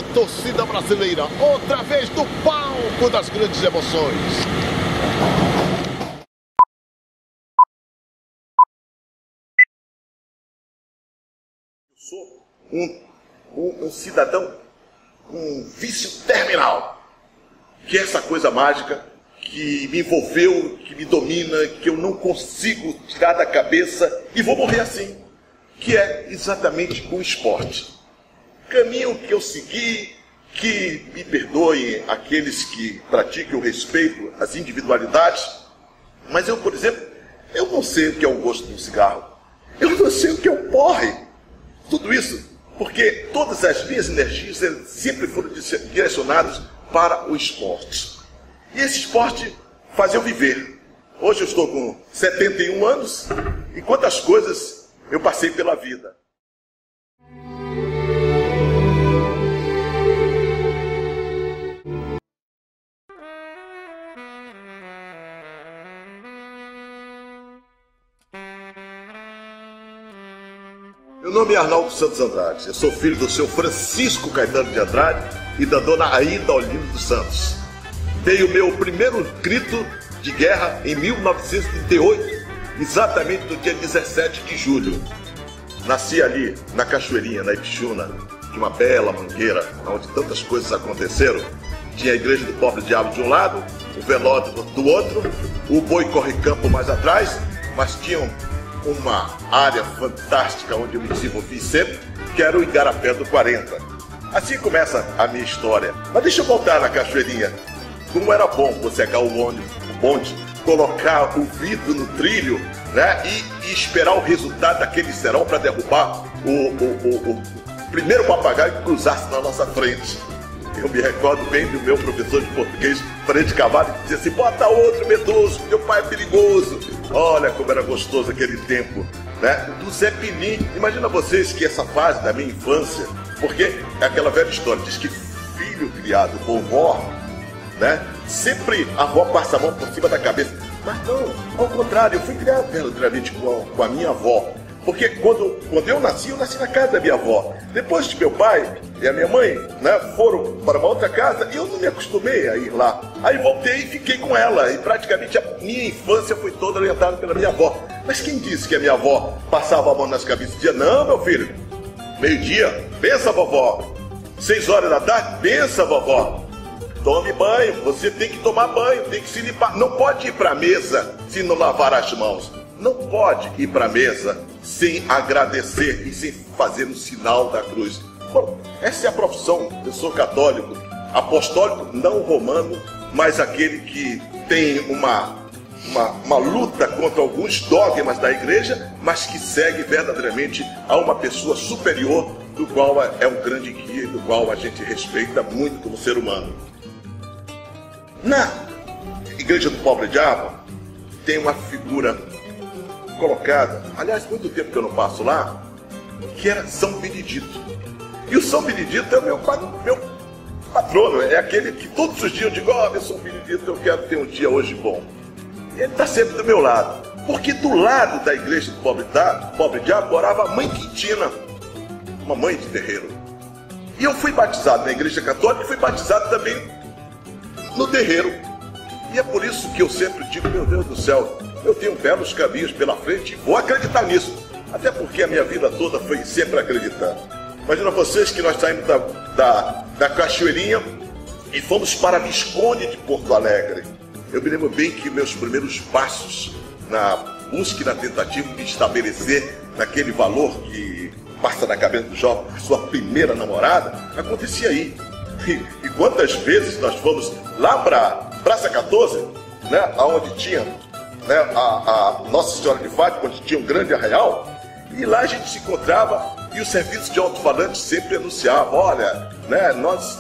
Alô, torcida brasileira, outra vez no palco das grandes emoções. Eu sou um cidadão com um vício terminal, que é essa coisa mágica que me envolveu, que me domina, que eu não consigo tirar da cabeça e vou morrer assim, que é exatamente com o esporte. Caminho que eu segui, que me perdoem aqueles que praticam o respeito às individualidades, mas eu, por exemplo, eu não sei o que é o gosto de um cigarro, eu não sei o que é o porre, tudo isso porque todas as minhas energias sempre foram direcionadas para o esporte. E esse esporte faz eu viver. Hoje eu estou com 71 anos e quantas coisas eu passei pela vida. Meu nome é Arnaldo Santos Andrade, eu sou filho do seu Francisco Caetano de Andrade e da dona Aida Olino dos Santos. Dei o meu primeiro grito de guerra em 1938, exatamente no dia 17 de julho. Nasci ali, na Cachoeirinha, na Ipixuna, de uma bela mangueira, onde tantas coisas aconteceram. Tinha a igreja do Pobre Diabo de um lado, o velório do outro, o boi corre-campo mais atrás, mas tinham uma área fantástica onde eu me desenvolvi sempre, que era o Igarapé do 40. Assim começa a minha história. Mas deixa eu voltar na Cachoeirinha. Como era bom você pegar o bonde, colocar o vidro no trilho, né, e esperar o resultado daquele cerol para derrubar o primeiro papagaio que cruzasse na nossa frente. Eu me recordo bem do meu professor de português, Freire de Cavalo, que dizia assim: bota outro medroso, meu pai é perigoso. Olha como era gostoso aquele tempo, né? Do Zé Pinim. Imagina vocês que essa fase da minha infância, porque é aquela velha história, diz que filho criado por vó, né? Sempre a avó passa a mão por cima da cabeça. Mas não, ao contrário, eu fui criado verdadeiramente com a minha avó. Porque quando eu nasci na casa da minha avó. Depois que meu pai e a minha mãe, né, foram para uma outra casa, e eu não me acostumei a ir lá. Aí voltei e fiquei com ela. E praticamente a minha infância foi toda orientada pela minha avó. Mas quem disse que a minha avó passava a mão nas cabeças e dizia: não, meu filho, meio-dia, bença, vovó. 6 horas da tarde, bença, vovó. Tome banho, você tem que tomar banho, tem que se limpar. Não pode ir para a mesa se não lavar as mãos. Não pode ir para a mesa sem agradecer e sem fazer o sinal da cruz. Bom, essa é a profissão. Eu sou católico, apostólico, não romano, mas aquele que tem uma luta contra alguns dogmas da igreja, mas que segue verdadeiramente a uma pessoa superior, do qual é um grande guia, do qual a gente respeita muito como ser humano. Na igreja do Pobre Diabo tem uma figura colocada, aliás, muito tempo que eu não passo lá, que era São Benedito. E o São Benedito é o meu patrono, é aquele que todos os dias eu digo: ó, meu São Benedito, eu quero ter um dia hoje bom. E ele está sempre do meu lado, porque do lado da igreja do Pobre Diabo morava a Mãe Quintina, uma mãe de terreiro. E eu fui batizado na igreja católica e fui batizado também no terreiro. E é por isso que eu sempre digo: meu Deus do céu, eu tenho belos caminhos pela frente e vou acreditar nisso. Até porque a minha vida toda foi sempre acreditar. Imagina vocês que nós saímos da Cachoeirinha e fomos para Visconde de Porto Alegre. Eu me lembro bem que meus primeiros passos na busca e na tentativa de estabelecer naquele valor que passa na cabeça do jovem, a sua primeira namorada, acontecia aí. E quantas vezes nós fomos lá para Praça 14, né, onde tinha, né, a Nossa Senhora de Fátima, onde tinha um grande arraial, e lá a gente se encontrava e o serviço de alto-falante sempre anunciava: olha, né, nós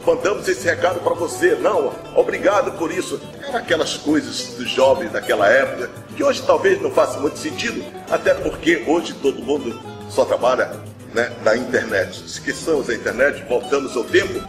mandamos esse recado para você, não, obrigado por isso. Eram aquelas coisas do jovem daquela época, que hoje talvez não faça muito sentido, até porque hoje todo mundo só trabalha, né, na internet. Esqueçamos a internet, voltamos ao tempo,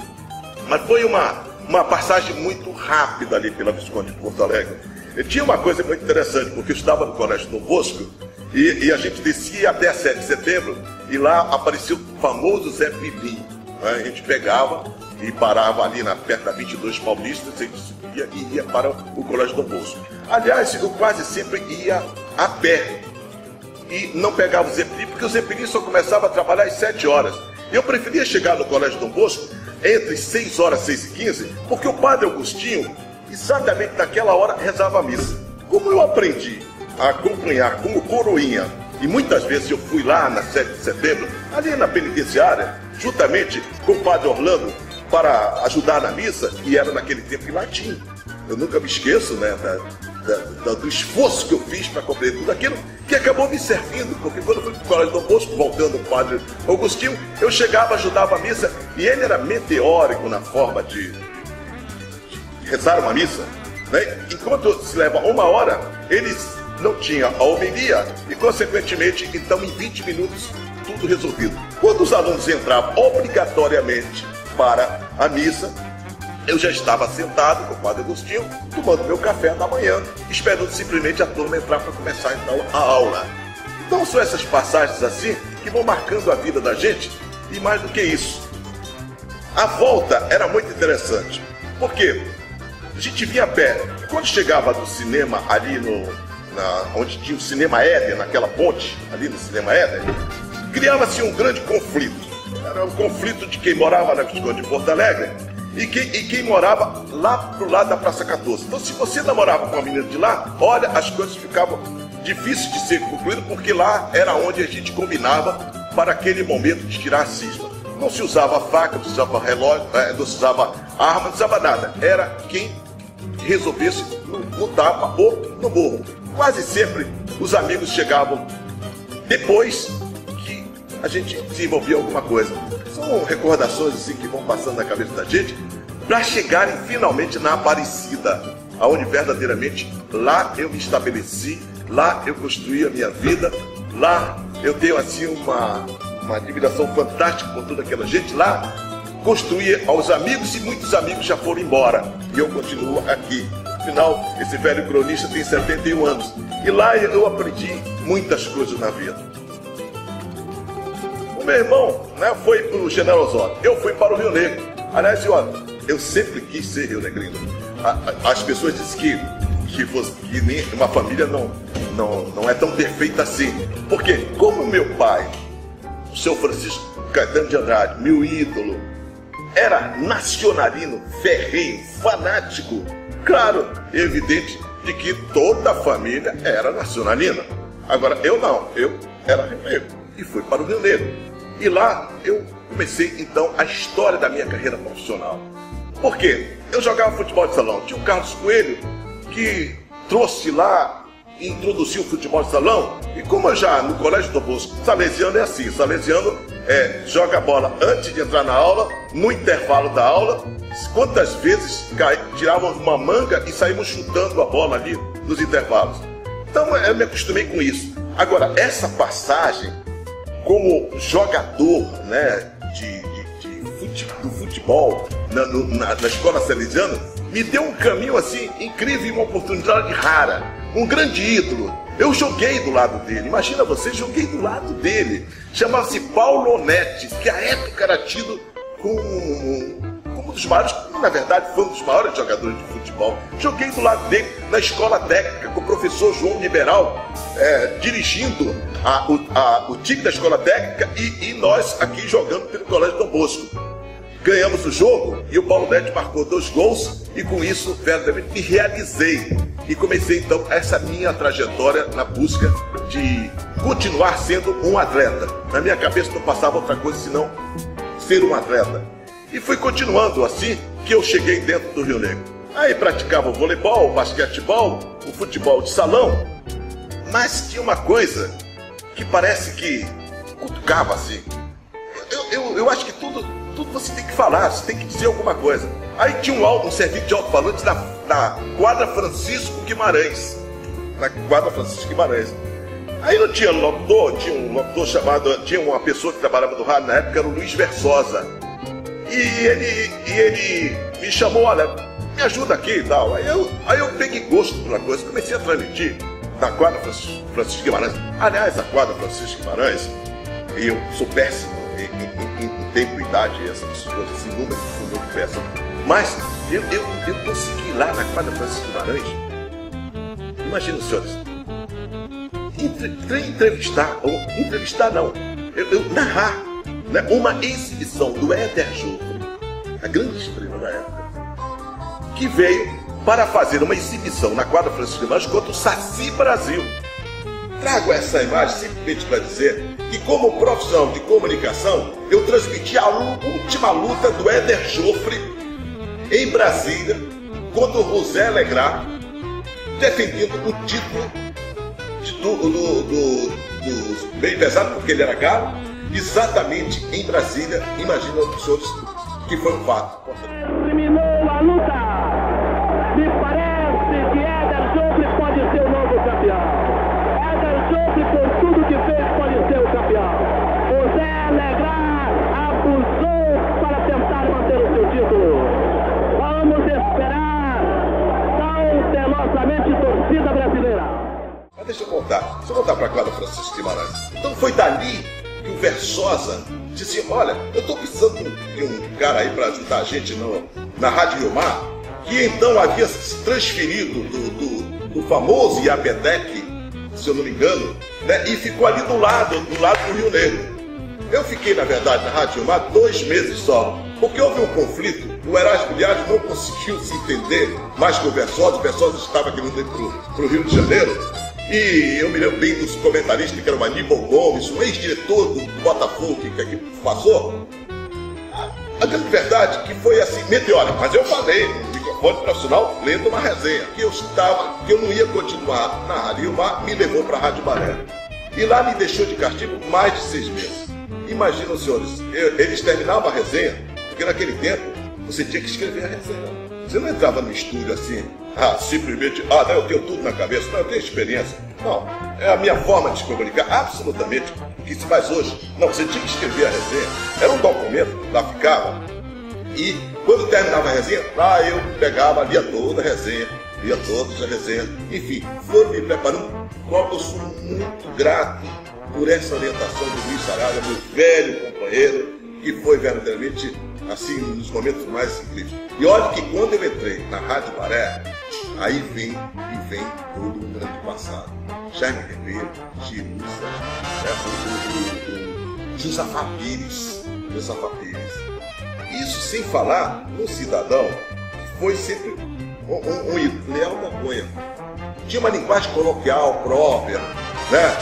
mas foi uma passagem muito rápida ali pela Visconde de Porto Alegre. E tinha uma coisa muito interessante, porque eu estava no Colégio Dom Bosco e a gente descia até 7 de setembro e lá apareceu o famoso Zé Pilim. né? A gente pegava e parava ali perto da 22 Paulista, a gente subia e ia para o Colégio Dom Bosco. Aliás, eu quase sempre ia a pé e não pegava o Zeppelin, porque o Zeppelin só começava a trabalhar às 7 horas. Eu preferia chegar no Colégio Dom Bosco entre 6 horas e 6h15, porque o Padre Agostinho, exatamente naquela hora, rezava a missa. Como eu aprendi a acompanhar como coroinha, e muitas vezes eu fui lá na 7 de setembro, ali na penitenciária, juntamente com o Padre Orlando, para ajudar na missa, e era naquele tempo em latim. Eu nunca me esqueço, né, do esforço que eu fiz para compreender tudo aquilo, que acabou me servindo, porque quando eu fui para o Colégio Dom Bosco, voltando o Padre Agostinho, eu chegava, ajudava a missa, e ele era meteórico na forma de rezar uma missa, né? Enquanto se leva 1 hora, eles não tinham a homilia, e consequentemente, então em 20 minutos, tudo resolvido. Quando os alunos entravam obrigatoriamente para a missa, eu já estava sentado com o Padre Agostinho, tomando meu café da manhã, esperando simplesmente a turma entrar para começar então a aula. Então são essas passagens assim que vão marcando a vida da gente, e mais do que isso, a volta era muito interessante, porque a gente vinha a pé. Quando chegava do cinema ali onde tinha o Cinema Éden, naquela ponte ali no Cinema Éden, criava-se um grande conflito. Era um conflito de quem morava na Visconde de Porto Alegre e quem morava lá pro lado da Praça 14. Então, se você namorava com a menina de lá, olha, as coisas ficavam difíceis de ser concluídas, porque lá era onde a gente combinava para aquele momento de tirar a cisma. Não se usava faca, não se usava relógio, não se usava arma, não se usava nada. Era quem resolvesse no tapa ou no morro. Quase sempre os amigos chegavam depois que a gente desenvolvia alguma coisa. São recordações assim que vão passando na cabeça da gente para chegarem finalmente na Aparecida, aonde verdadeiramente lá eu me estabeleci, lá eu construí a minha vida, lá eu tenho assim uma admiração fantástica por toda aquela gente. Lá construí aos amigos e muitos amigos já foram embora e eu continuo aqui. Afinal, esse velho cronista tem 71 anos e lá eu aprendi muitas coisas na vida. O meu irmão, né, foi para o General Osório, eu fui para o Rio Negro. Aliás, eu sempre quis ser rio-negrino. As pessoas dizem que nem uma família não é tão perfeita assim. Porque como meu pai, o seu Francisco Caetano de Andrade, meu ídolo, era nacionalino, ferrenho, fanático, claro, evidente de que toda a família era nacionalina. Agora, eu não, eu era Rio Negro e fui para o Rio Negro. E lá eu comecei então a história da minha carreira profissional. Por quê? Eu jogava futebol de salão. Tinha o Carlos Coelho que trouxe lá e introduziu o futebol de salão. E como eu já no Colégio Dom Bosco, salesiano é assim, salesiano joga a bola antes de entrar na aula, no intervalo da aula, quantas vezes tirávamos uma manga e saímos chutando a bola ali nos intervalos. Então eu me acostumei com isso. Agora, essa passagem como jogador, né, do futebol na escola salesiana me deu um caminho assim incrível e uma oportunidade rara. Um grande ídolo. Eu joguei do lado dele. Imagina você, joguei do lado dele. Chamava-se Paulo Onetti, que à época era tido como um dos maiores, na verdade foi um dos maiores jogadores de futebol. Joguei do lado dele na escola técnica com o professor João Liberal, dirigindo o time da escola técnica e nós aqui jogando pelo Colégio Dom Bosco. Ganhamos o jogo e o Paulo Onetti marcou 2 gols e com isso verdadeiramente me realizei e comecei então essa minha trajetória na busca de continuar sendo um atleta. Na minha cabeça não passava outra coisa senão ser um atleta. E fui continuando assim que eu cheguei dentro do Rio Negro. Aí praticava o voleibol, o basquetebol, o futebol de salão, mas tinha uma coisa que parece que cutucava assim. Eu acho que tudo você tem que falar, você tem que dizer alguma coisa. Aí tinha um serviço de alto-falantes na quadra Francisco Guimarães. Na quadra Francisco Guimarães. Aí não tinha locutor, tinha um locutor chamado, tinha uma pessoa que trabalhava no rádio na época, era o Luiz Versosa. E ele me chamou, olha, me ajuda aqui e tal. Aí eu peguei gosto pela coisa, comecei a transmitir na quadra Francisco Guimarães. Aliás, a quadra Francisco Guimarães, eu sou péssimo em em tempo e idade, essas coisas, assim, números, muito peças. Mas eu consegui lá na quadra Francisco Guimarães, imagina, senhores, narrar, né, uma exibição do Éder Joffre, a grande estrela da época, que veio para fazer uma exibição na quadra Francisco Guimarães contra o Saci Brasil. Trago essa imagem simplesmente para dizer que, como profissional de comunicação, eu transmiti a última luta do Éder Joffre em Brasília contra o José Alegrar, defendendo o título do bem pesado, porque ele era galo, exatamente em Brasília. Imagina os senhores que foi um fato. Terminou a luta. Me parece que Éder Joffre pode ser o novo campeão. Éder Joffre, por tudo que fez, pode ser o campeão. José Alegrar abusou para tentar manter o seu título. Vamos esperar cautelosamente, torcida brasileira. Mas deixa eu voltar para a quadra Francisco Guimarães. Então foi dali que o Versosa disse: olha, eu estou precisando de um cara aí para ajudar a gente na Rádio Rio Mar, que então havia se transferido do famoso IAPETEC, se eu não me engano, né, e ficou ali do lado do Rio Negro. Eu fiquei, na verdade, na Rádio Rio Mar 2 meses só, porque houve um conflito. O Erasmo Bilhard não conseguiu se entender mais que o Versosa estava querendo ir para o Rio de Janeiro. E eu me lembro bem dos comentaristas, que era o Aníbal Gomes, o ex-diretor do Botafogo, que aqui passou. A grande verdade que foi assim, meteórica. Mas eu falei no microfone profissional, lendo uma resenha, que eu não ia continuar na Rádio Rio Mar, me levou para a Rádio Baré. E lá me deixou de castigo mais de 6 meses. Imaginam, senhores, eles terminavam a resenha, porque naquele tempo você tinha que escrever a resenha. Você não entrava no estúdio assim, simplesmente, não, eu tenho tudo na cabeça, não, eu tenho experiência. Não, é a minha forma de se comunicar, absolutamente, o que se faz hoje. Não, você tinha que escrever a resenha, era um documento, lá ficava, e quando terminava a resenha, lá eu pegava, lia toda a resenha, enfim, foram me preparando, como eu sou muito grato por essa orientação do Luiz Saraiva, meu velho companheiro, que foi verdadeiramente assim, nos momentos mais incríveis. E olha que quando eu entrei na Rádio Baré, aí vem todo um grande passado. Jaime Ribeiro, Girusa, Josafá Pires. Isso sem falar no cidadão que foi sempre um Leal da Cunha. Tinha uma linguagem coloquial própria, né?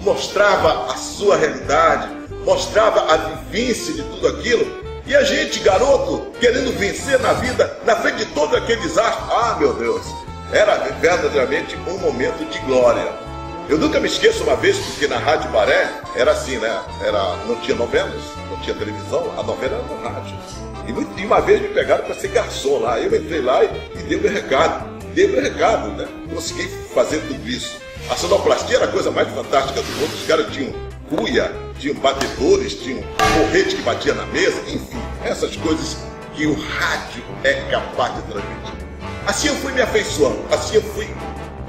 Mostrava a sua realidade, mostrava a vivência de tudo aquilo. E a gente, garoto, querendo vencer na vida, na frente de todo aquele desastre, meu Deus, era verdadeiramente um momento de glória. Eu nunca me esqueço uma vez, porque na Rádio Baré era assim, né? Não tinha novelas, não tinha televisão, a novela era no rádio. E uma vez me pegaram para ser garçom lá, eu entrei lá e dei meu recado, né? Consegui fazer tudo isso. A sonoplastia era a coisa mais fantástica do mundo, os caras tinham cuia, tinham batedores, tinham porrete que batia na mesa, enfim, essas coisas que o rádio é capaz de transmitir. Assim eu fui me afeiçoando, assim eu fui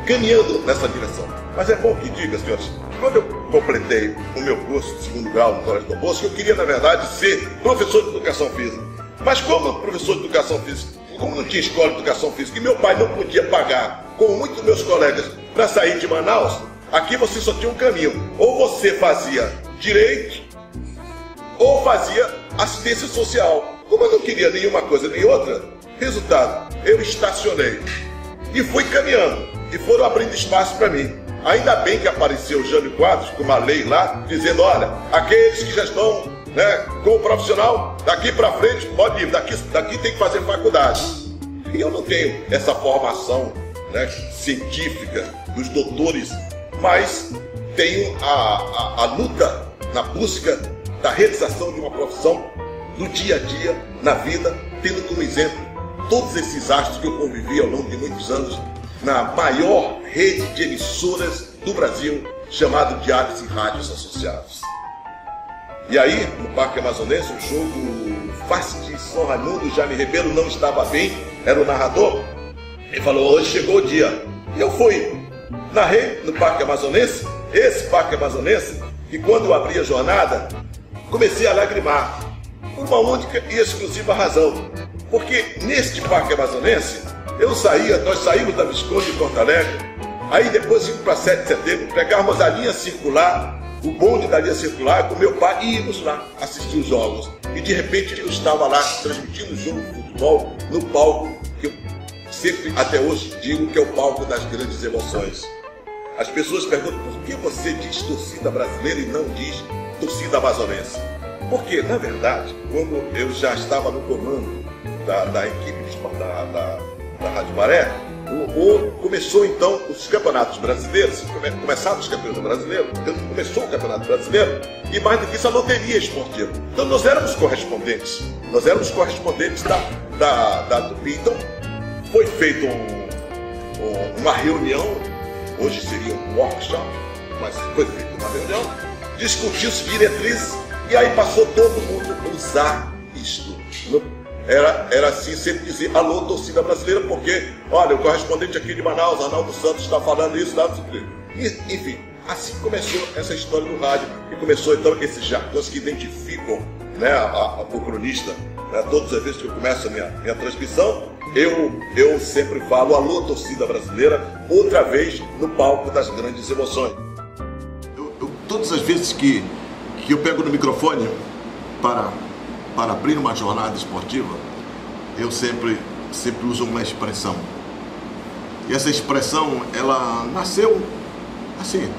caminhando nessa direção. Mas é bom que diga, senhores, quando eu completei o meu curso de 2º grau no Colégio Dom Bosco, eu queria, na verdade, ser professor de educação física. Mas como professor de educação física, como não tinha escola de educação física e meu pai não podia pagar, como muitos meus colegas, para sair de Manaus, aqui você só tinha um caminho. Ou você fazia direito, ou fazia assistência social. Como eu não queria nenhuma coisa nem outra, resultado, eu estacionei. E fui caminhando. E foram abrindo espaço para mim. Ainda bem que apareceu o Jânio Quadros, com uma lei lá, dizendo, olha, aqueles que já estão, né, com o profissional, daqui para frente, pode ir, daqui tem que fazer faculdade. E eu não tenho essa formação, né, científica dos doutores, mas tenho a luta na busca da realização de uma profissão do dia a dia, na vida, tendo como exemplo todos esses astros que eu convivi ao longo de muitos anos na maior rede de emissoras do Brasil, chamado Diários e Rádios Associados. E aí, no Parque Amazonense, o jogo Fast São Raimundo, Jaime Ribeiro não estava bem, era o narrador, e falou, hoje chegou o dia. E eu fui, narrei no Parque Amazonense, esse Parque Amazonense, que quando eu abri a jornada, comecei a lagrimar, por uma única e exclusiva razão. Porque neste Parque Amazonense, nós saímos da Visconde de Porto Alegre, aí depois íamos para 7 de setembro, pegávamos a linha circular, o bonde da linha circular com meu pai e íamos lá assistir os jogos. E de repente eu estava lá transmitindo o jogo de futebol no palco, que eu sempre até hoje digo que é o palco das grandes emoções. As pessoas perguntam, por que você diz torcida brasileira e não diz torcida amazonense? Porque, na verdade, quando eu já estava no comando da equipe da Rádio Maré, começou então os campeonatos brasileiros, começaram os campeonatos brasileiros, começou o campeonato brasileiro, e mais do que isso, a loteria esportiva. Então nós éramos correspondentes da Tupi. Então foi feita uma reunião, hoje seria um workshop, mas foi feita uma reunião, discutiu-se diretrizes, e aí passou todo mundo a usar isto. Era assim, sempre dizer alô, torcida brasileira, porque, olha, o correspondente aqui de Manaus, Arnaldo Santos, está falando isso, enfim, assim começou essa história do rádio, e começou então esses jargões que identificam, né, o cronista, né, todas as vezes que eu começo a minha transmissão, eu sempre falo alô, torcida brasileira, outra vez no palco das grandes emoções. Todas as vezes que eu pego no microfone para abrir uma jornada esportiva, eu sempre uso uma expressão. E essa expressão, ela nasceu assim.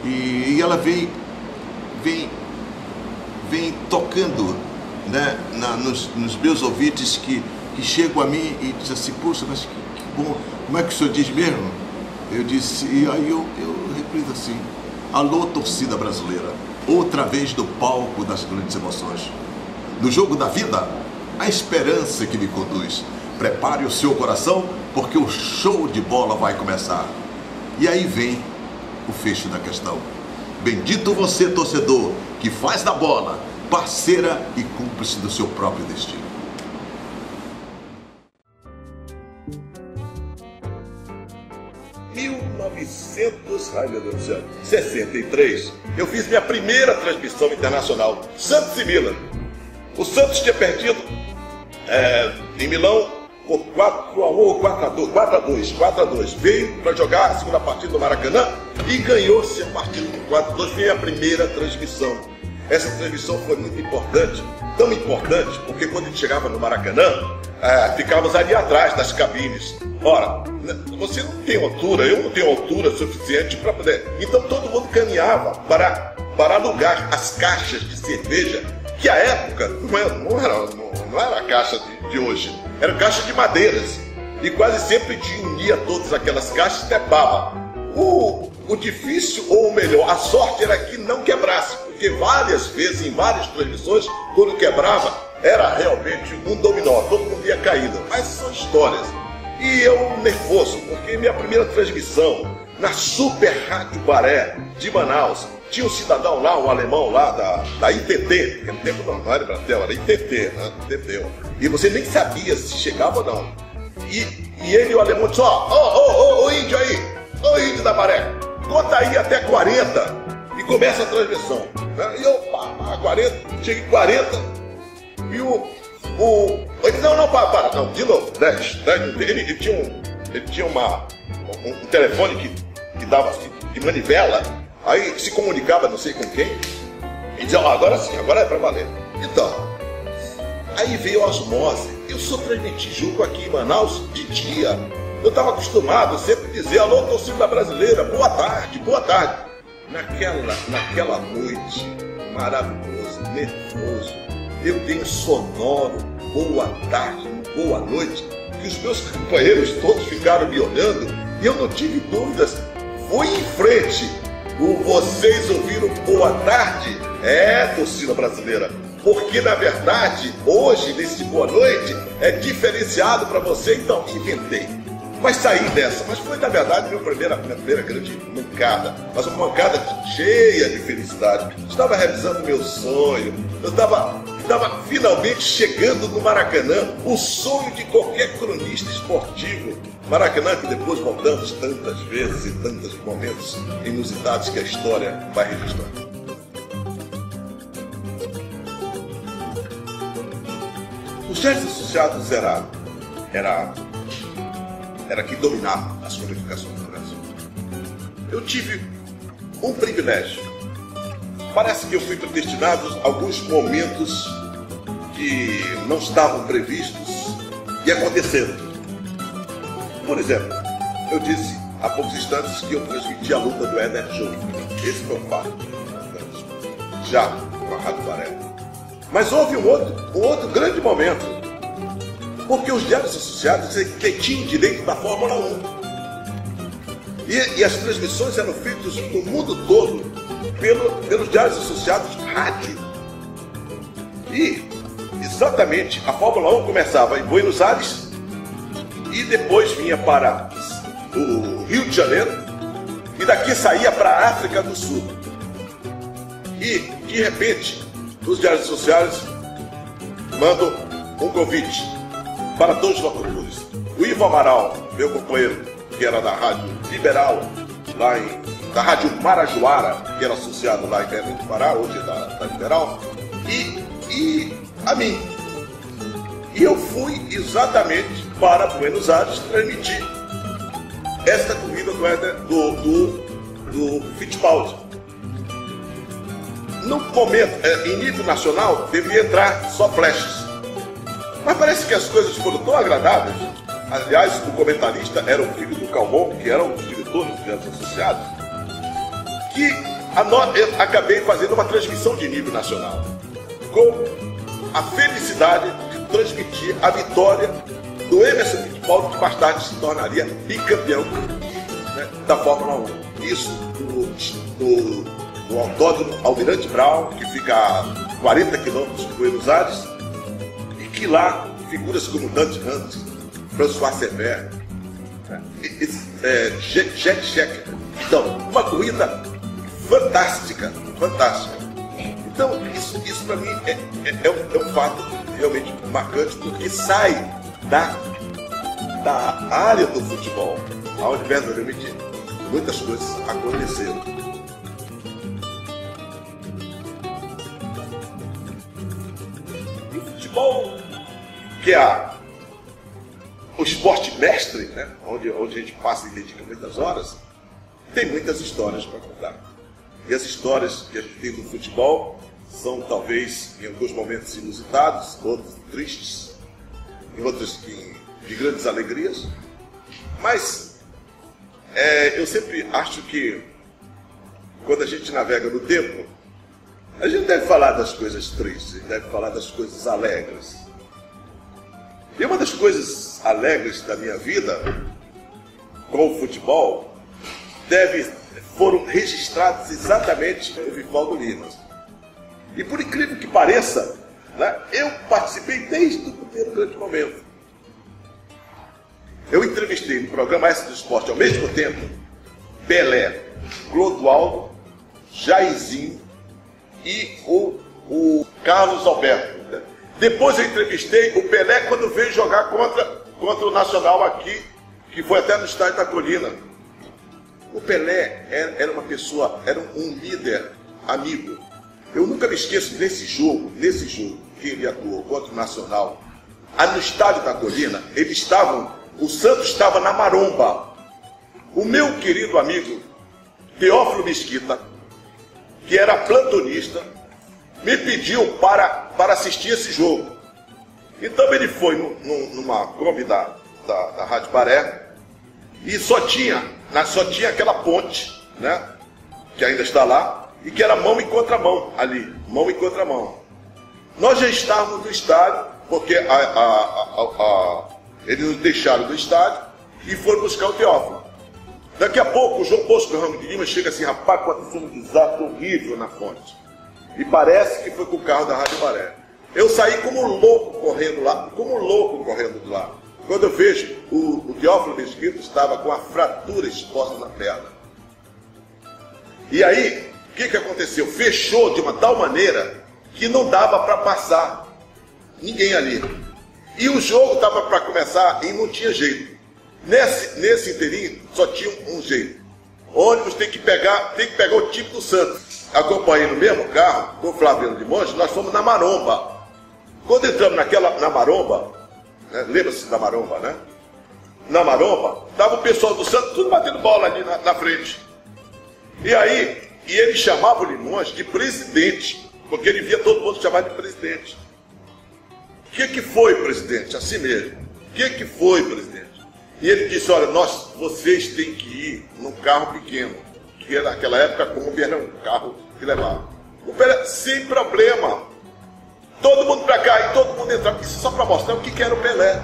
E ela vem tocando, né, nos meus ouvidos que chegam a mim e dizem assim, poxa, mas que bom, como é que o senhor diz mesmo? Eu disse, e aí eu repito assim, alô, torcida brasileira, outra vez do palco das grandes emoções. No jogo da vida, a esperança que me conduz. Prepare o seu coração, porque o show de bola vai começar. E aí vem o fecho da questão. Bendito você, torcedor, que faz da bola parceira e cúmplice do seu próprio destino. Ai, meu Deus do céu, 63, eu fiz minha primeira transmissão internacional, Santos e Milan. O Santos tinha perdido em Milão por 4-1 ou 4-2. Veio para jogar a segunda partida do Maracanã e ganhou-se a partida por 4-2. Foi a primeira transmissão. Essa transmissão foi muito importante, tão importante, porque quando a gente chegava no Maracanã, ficávamos ali atrás das cabines. Ora, você não tem altura, eu não tenho altura suficiente para poder. Então todo mundo caminhava para alugar as caixas de cerveja, que à época não era a caixa de hoje, era caixa de madeiras. E quase sempre de unia todas aquelas caixas tepava. O difícil, ou o melhor, a sorte era que não quebrasse, porque várias vezes, em várias transmissões, quando quebrava, era realmente um dominó, todo mundo ia caído. Mas são histórias. E eu nervoso, porque minha primeira transmissão na Super Rádio Baré de Manaus, tinha um cidadão lá, um alemão lá da ITT, que no tempo não era Brasil, era ITT, né? ITT. E você nem sabia se chegava ou não. E ele, o alemão, disse, ô índio aí, ô índio da Baré, conta aí até 40 e começa a transmissão. E eu, 40, cheguei 40 e ele disse, não, de novo, 10. Ele tinha um telefone que dava assim, de manivela, aí se comunicava não sei com quem, e dizia, agora sim, agora é pra valer. Então, aí veio a osmose. Eu só transmiti jogo aqui em Manaus de dia. Eu estava acostumado a sempre dizer, alô, torcida brasileira, boa tarde, boa tarde. Naquela noite, maravilhoso, nervoso, eu dei um sonoro, boa tarde, boa noite, que os meus companheiros todos ficaram me olhando e eu não tive dúvidas. Fui em frente. Vocês ouviram boa tarde? Torcida brasileira. Porque, na verdade, hoje, nesse boa noite, é diferenciado para você, então inventei. Mas saí dessa. Mas foi, na verdade, minha primeira grande mancada. Mas uma mancada cheia de felicidade. Estava realizando meu sonho. Eu estava finalmente chegando no Maracanã, o sonho de qualquer cronista esportivo. Maracanã que depois voltamos tantas vezes e tantos momentos inusitados que a história vai registrar. Os Diários Associados era quem dominava as comunicações no Brasil. Eu tive um privilégio. Parece que eu fui predestinado a alguns momentos que não estavam previstos e aconteceram. Por exemplo, eu disse há poucos instantes que eu transmiti a luta do Éder Joffre. Esse foi um fato. Já com a Rádio Baré. Mas houve um outro grande momento. Porque os Diários Associados tinham direito da Fórmula 1. E as transmissões eram feitas no mundo todo pelos Diários Associados de rádio. E exatamente a Fórmula 1 começava em Buenos Aires e depois vinha para o Rio de Janeiro e daqui saía para a África do Sul. E de repente os Diários Associados mandam um convite para todos os locutores. O Ivo Amaral, meu companheiro, que era da Rádio Liberal, da Rádio Marajoara, que era associado lá em Belém do Pará, hoje é da Liberal, e a mim. E eu fui exatamente para Buenos Aires transmitir esta corrida do Fittipaldi. No momento, em nível nacional, devia entrar só flashes. Mas parece que as coisas foram tão agradáveis. Aliás, o comentarista era o filho do Calmon, que era um dos diretores dos Diários Associados, que eu acabei fazendo uma transmissão de nível nacional, com a felicidade de transmitir a vitória do Emerson Fittipaldi, que mais tarde se tornaria bicampeão, né, da Fórmula 1. Isso no Autódromo Almirante Brown, que fica a 40 quilômetros de Buenos Aires, e que lá figuras como Dante Hunt, François Sever, Jack Checker. Então, uma corrida fantástica, fantástica. Então, isso para mim é um fato realmente marcante, porque sai da área do futebol, onde verdadeiramente muitas coisas aconteceram. E o futebol, que é o esporte mestre, né? onde a gente passa e dedica muitas horas, tem muitas histórias para contar. E as histórias que a gente tem no futebol são talvez em alguns momentos inusitados, outros tristes, em outros de grandes alegrias. Mas eu sempre acho que quando a gente navega no tempo, a gente deve falar das coisas tristes, deve falar das coisas alegres. E uma das coisas alegres da minha vida com o futebol foram registrados exatamente no Vivaldo Lima. E por incrível que pareça, né, eu participei desde o primeiro grande momento. Eu entrevistei no programa S do Esporte ao mesmo tempo Pelé, Clodoaldo, Jairzinho e o Carlos Alberto. Depois eu entrevistei o Pelé quando veio jogar contra o Nacional aqui, que foi até no estádio da Colina. O Pelé era uma pessoa, era um líder amigo. Eu nunca me esqueço nesse jogo que ele atuou contra o Nacional. No estádio da Colina, o Santos estava na maromba. O meu querido amigo Teófilo Mesquita, que era plantonista, me pediu para assistir esse jogo. Então ele foi numa Kombi da Rádio Baré e só tinha aquela ponte, né, que ainda está lá, e que era mão e contramão ali, mão e contramão. Nós já estávamos no estádio, porque eles nos deixaram do estádio e foram buscar o Teófilo. Daqui a pouco o João Bosco Ramos de Lima chega assim: rapaz, aconteceu um desastre horrível na ponte. E parece que foi com o carro da Rádio Baré. Eu saí como louco correndo lá. Quando eu vejo o Teófilo Mesquita estava com a fratura exposta na perna. E aí, o que aconteceu? Fechou de uma tal maneira que não dava para passar ninguém ali. E o jogo estava para começar e não tinha jeito. Nesse inteirinho só tinha um jeito. O ônibus tem que pegar o time do Santos. Acompanhei no mesmo carro com o Flaviano de Monte, nós fomos na maromba. Quando entramos na Maromba, né? Lembra-se da Maromba, né? Na Maromba, estava o pessoal do Santos tudo batendo bola ali na frente. E aí, ele chamava o Limões de presidente, porque ele via todo mundo chamar de presidente. O que foi, presidente? Assim mesmo. O que foi, presidente? E ele disse, olha, vocês têm que ir num carro pequeno, que naquela época a Kombi era um carro que levava. O Pelé, sem problema. Todo mundo pra cá e todo mundo entrava, só para mostrar o que era o Pelé.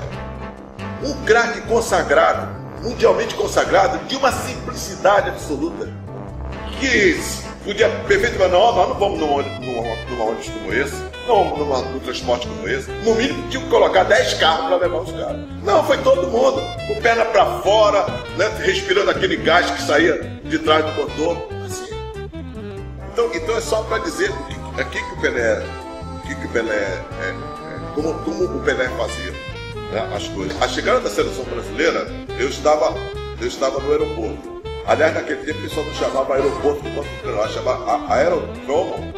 Um craque consagrado, mundialmente consagrado, de uma simplicidade absoluta. Que podia perfeitamente, nós não vamos num ônibus como esse, não vamos num transporte como esse. No mínimo tinha que colocar 10 carros para levar os caras. Não, foi todo mundo, com perna para fora, né, respirando aquele gás que saía de trás do motor. Assim. Então é só para dizer como o Pelé fazia, né, as coisas. A chegada da seleção brasileira, eu estava no aeroporto. Aliás, naquele tempo o pessoal não chamava aeroporto de Ponta Pelada, chamava aerodromo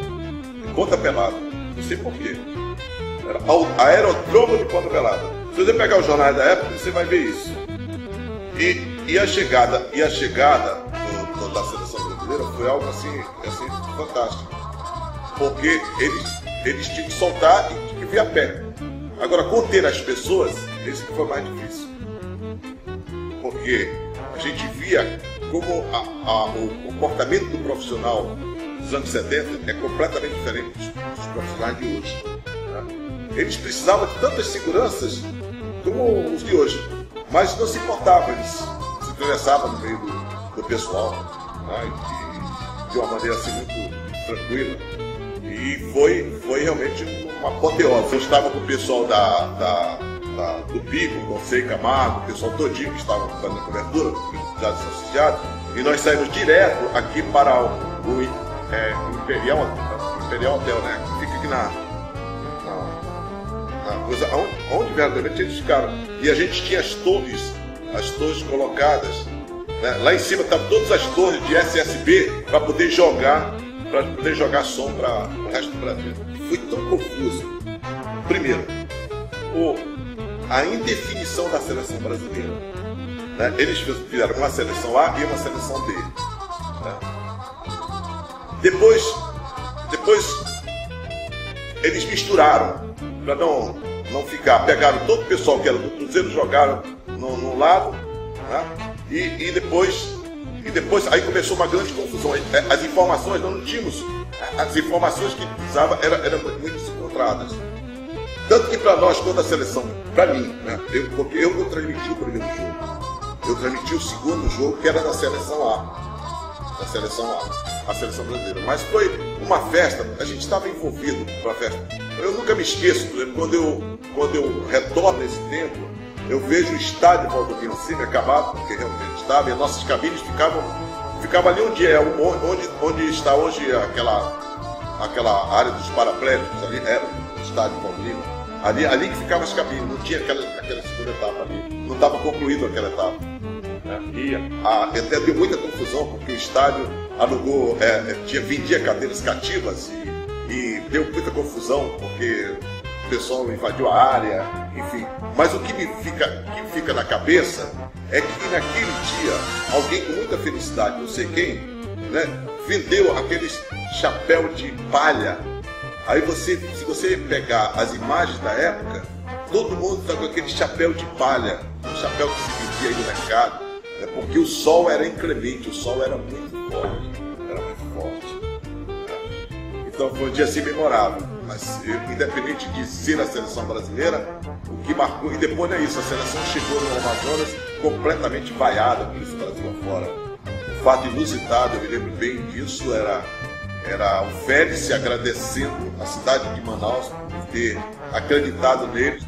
de Ponta Pelada. Não sei porquê. Era aerodromo de Ponta Pelada. Se você pegar os jornais da época, você vai ver isso. E a chegada da seleção brasileira foi algo assim fantástico. Porque eles tinham que soltar e tinham que vir a pé. Agora, conter as pessoas, esse que foi mais difícil. Porque a gente via como o comportamento do profissional dos anos 70 é completamente diferente dos profissionais de hoje. Né? Eles precisavam de tantas seguranças como os de hoje, mas não se importavam, eles se interessavam no meio do pessoal, né? de uma maneira assim muito tranquila. E foi realmente uma apoteose. Eu estava com o pessoal do Pico, Gonçalo Camargo, o pessoal todinho que estava fazendo a cobertura, já associados, e nós saímos direto aqui para o Imperial Hotel, né? Que fica aqui na coisa, onde verdadeiramente eles ficaram. E a gente tinha as torres colocadas, né? Lá em cima estavam todas as torres de SSB para poder jogar som para o resto do Brasil. Foi tão confuso. Primeiro, a indefinição da seleção brasileira. Né? Eles fizeram uma seleção A e uma seleção B. Né? Depois eles misturaram para não ficar. Pegaram todo o pessoal que era do Cruzeiro, jogaram no lado, né? e depois aí começou uma grande confusão. As informações, nós não tínhamos. As informações que precisava eram muito desencontradas. Tanto que para nós, quando a seleção, para mim, né, porque eu não transmiti o primeiro jogo, eu transmiti o segundo jogo, que era da seleção A. A seleção brasileira. Mas foi uma festa, a gente estava envolvido para a festa. Eu nunca me esqueço, quando eu retorno esse tempo, eu vejo o estádio Valdomiro Simeone acabado, porque realmente estava, e as nossas cabines ficavam ali onde está hoje aquela área dos paraplégicos, ali era o estádio Valdomiro. Ali que ficavam as cabines, não tinha aquela segunda etapa ali, não estava concluída aquela etapa. Né? E até deu muita confusão, porque o estádio alugou, vendia cadeiras cativas e deu muita confusão, porque o pessoal invadiu a área, enfim. Mas o que me fica na cabeça é que naquele dia, alguém com muita felicidade, não sei quem, né, vendeu aqueles chapéu de palha. Aí se você pegar as imagens da época, todo mundo está com aquele chapéu de palha, um chapéu que se vendia aí no mercado, né, porque o sol era inclemente, o sol era muito forte. Né? Então foi um dia assim memorável, mas independente de ser a seleção brasileira, o que marcou, e depois não é isso, a seleção chegou no Amazonas completamente vaiada por esse Brasil afora. O fato inusitado, eu me lembro bem disso, era o Félix agradecendo a cidade de Manaus por ter acreditado nele.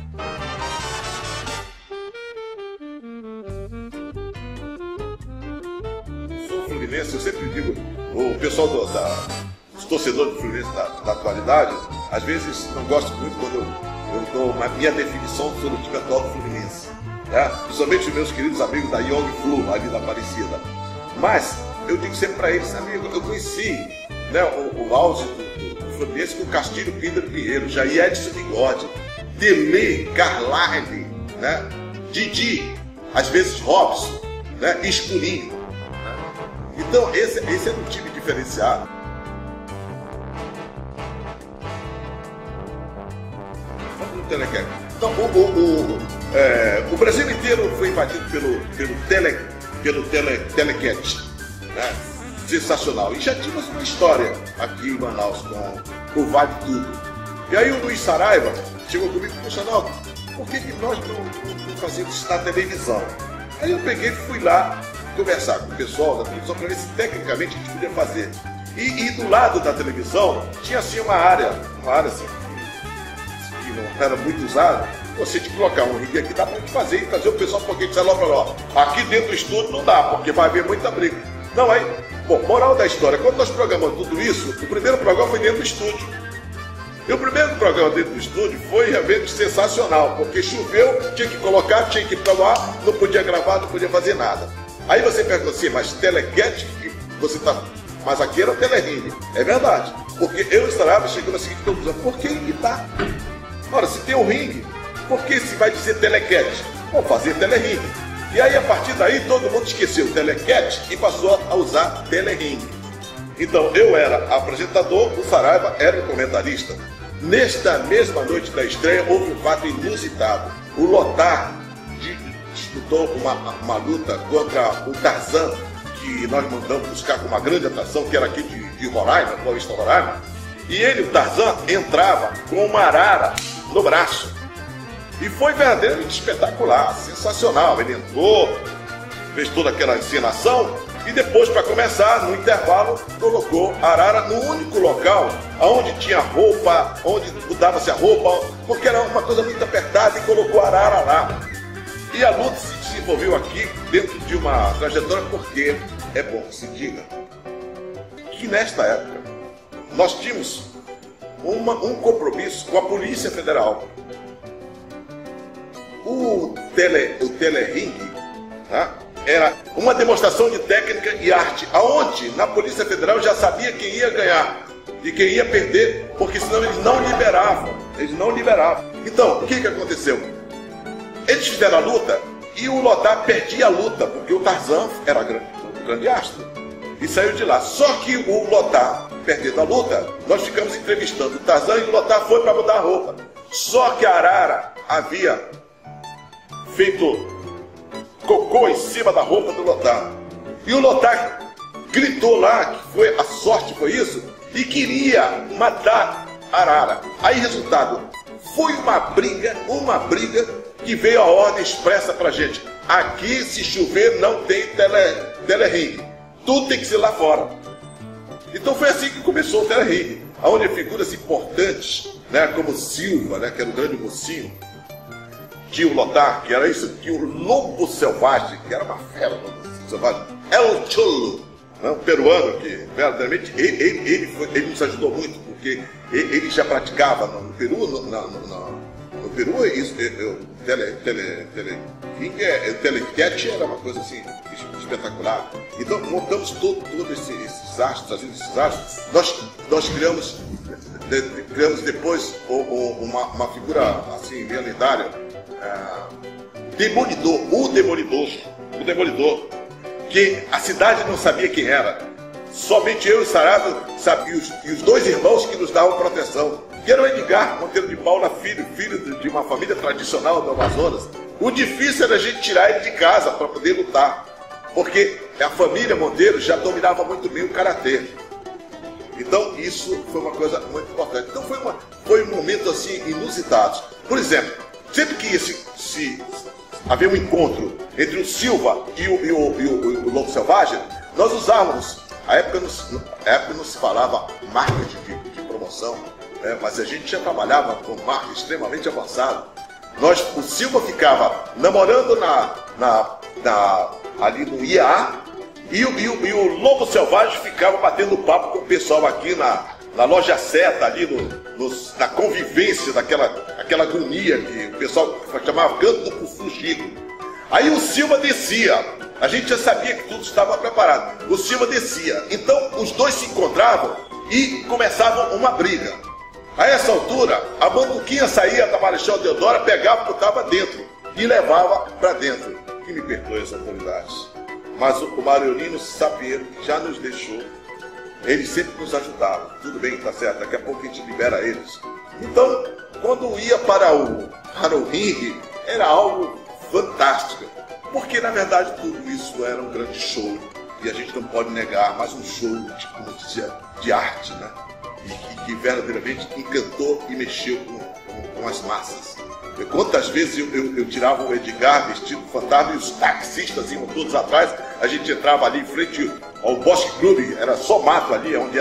Sou fluminense, eu sempre digo, o pessoal dos torcedores do Fluminense da atualidade, às vezes não gosto muito quando eu dou a minha definição sobre o time atual do Fluminense. Né? Principalmente os meus queridos amigos da Young Flu, ali da Aparecida. Mas eu digo sempre para eles, amigo, eu conheci, né, o auge do Fluminense com Castilho, Pedro Pinheiro, Jair Edson Bigode, Tele, Carlyle, né? Didi, às vezes Robson, né? Escurinho. Né? Então esse é um time diferenciado. Então, o Brasil inteiro foi invadido pelo telecat, né? Sensacional. E já tínhamos uma história aqui em Manaus com o Vale Tudo. E aí o Luiz Saraiva chegou comigo e falou: Arnaldo, por que nós não fazemos isso na televisão? Aí eu peguei e fui lá conversar com o pessoal da televisão para ver se tecnicamente a gente podia fazer. E do lado da televisão tinha assim uma área assim, que não era muito usada. Você tinha que colocar um ringue aqui, dá pra gente fazer e trazer o pessoal um pouquinho de celular para lá. Aqui dentro do estúdio não dá, porque vai haver muita briga. Não, aí, bom, moral da história, quando nós programamos tudo isso, o primeiro programa foi dentro do estúdio. E o primeiro programa dentro do estúdio foi realmente sensacional, porque choveu, tinha que colocar, tinha que ir para lá, não podia gravar, não podia fazer nada. Aí você pergunta assim, mas telecat, você tá... Mas aqui era teleringue. É verdade, porque eu estarava chegando à seguinte conclusão: por que ringue tá? Ora, se tem um ringue, por que se vai dizer telecat? Vamos fazer teleringue. E aí, a partir daí, todo mundo esqueceu o telecat e passou a usar teleringue. Então, eu era apresentador, o Saraiva era o comentarista. Nesta mesma noite da estreia, houve um fato inusitado. O Lothar disputou uma luta contra o Tarzan, que nós mandamos buscar com uma grande atração, que era aqui de Roraima, Paulista Roraima. E ele, o Tarzan, entrava com uma arara no braço. E foi verdadeiramente espetacular, sensacional. Ele entrou, fez toda aquela encenação e depois, para começar, no intervalo, colocou a arara no único local onde tinha roupa, onde mudava-se a roupa, porque era uma coisa muito apertada, e colocou a arara lá. E a luta se desenvolveu aqui dentro de uma trajetória, porque é bom que se diga que nesta época nós tínhamos um compromisso com a Polícia Federal. O teleringue, tá? Era uma demonstração de técnica e arte, aonde na Polícia Federal já sabia quem ia ganhar e quem ia perder, porque senão eles não liberavam. Então, o que aconteceu? Eles fizeram a luta e o Lothar perdia a luta, porque o Tarzan era grande astro e saiu de lá. Só que o Lothar perdendo a luta, nós ficamos entrevistando o Tarzan e o Lothar foi para mudar a roupa. Só que a arara havia feito cocô em cima da roupa do Lothar. E o Lothar gritou lá que a sorte foi isso, e queria matar a arara. Aí, resultado, foi uma briga que veio a ordem expressa pra gente: aqui, se chover, não tem teleringue, tudo tem que ser lá fora. Então foi assim que começou o teleringue, onde figuras importantes, né, como Silva, né, que era um grande mocinho, tinha o Lothar, que era isso, tinha o Lobo Selvagem, que era uma fera, Lobo Selvagem, El Cholo, né, um peruano que, verdadeiramente, ele nos ajudou muito, porque ele já praticava no Peru, no Peru, isso, o telecat era uma coisa assim, espetacular. Então, montamos todos esses astros, nós criamos depois uma figura assim, meio lendária, o Demolidor, que a cidade não sabia quem era, somente eu e o Saraiva sabíamos, e os dois irmãos que nos davam proteção, que era o Edgar Monteiro de Paula, filho de uma família tradicional do Amazonas. O difícil era a gente tirar ele de casa para poder lutar, porque a família Monteiro já dominava muito bem o karatê. Então isso foi uma coisa muito importante. Então foi um momento assim inusitado. Por exemplo, sempre que havia um encontro entre o Silva e o Lobo Selvagem, nós usávamos, a época não se falava marketing de promoção, né, mas a gente já trabalhava com marketing extremamente avançado. O Silva ficava namorando ali no IAA, e o Lobo Selvagem ficava batendo papo com o pessoal aqui na Loja Seta, ali na convivência daquela agonia que o pessoal chamava Canto do Cufu Chico. Aí o Silva descia, a gente já sabia que tudo estava preparado. O Silva descia, então os dois se encontravam e começavam uma briga. A essa altura, a banda Luquinha saía da Marechal Deodoro, pegava, botava dentro e levava para dentro. Que me perdoe as autoridades. Mas o Mariolino Sapieiro já nos deixou. Eles sempre nos ajudavam. Tudo bem, tá certo, daqui a pouco a gente libera eles. Então, quando ia para o ringue, era algo fantástico. Porque, na verdade, tudo isso era um grande show. E a gente não pode negar, mas um show de arte, né? E que verdadeiramente encantou e mexeu com as massas. Quantas vezes eu tirava o Edgar vestido fantasma e os taxistas iam todos atrás, a gente entrava ali em frente ao Bosque Clube, era só mato ali, onde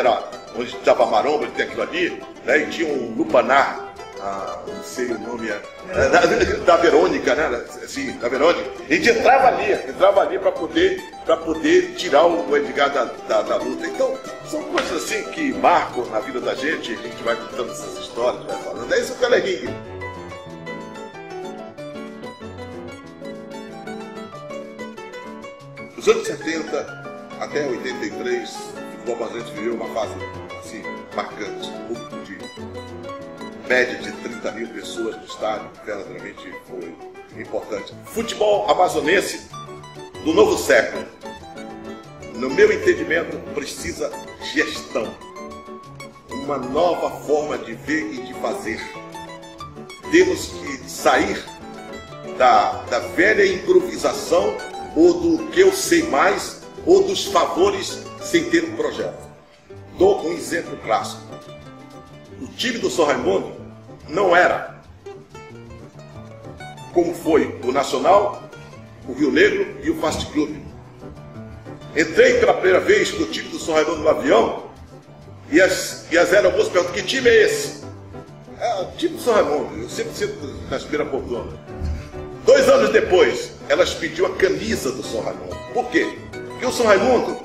estava a maromba, tem aquilo ali, né? E tinha um lupanar, não sei o nome, da Verônica, né? Assim, da Verônica. A gente entrava ali para poder tirar o Edgar da luta. Então, são coisas assim que marcam na vida da gente, a gente vai contando essas histórias, vai falando. É isso que ela é ringue. Dos anos 70 até 83, o futebol brasileiro viveu uma fase assim, marcante, um público de média de 30 mil pessoas no estádio, verdadeiramente foi importante. Futebol amazonense do novo século, no meu entendimento, precisa gestão, uma nova forma de ver e de fazer. Temos que sair da velha improvisação ou do que eu sei mais, ou dos favores sem ter um projeto. Dou um exemplo clássico. O time do São Raimundo não era como foi o Nacional, o Rio Negro e o Fast Club. Entrei pela primeira vez com o time do São Raimundo no avião e as aeromoças perguntam: que time é esse? É o time do São Raimundo, eu sempre sinto na primeira poltrona. 2 anos depois, elas pediu a camisa do São Raimundo. Por quê? Porque o São Raimundo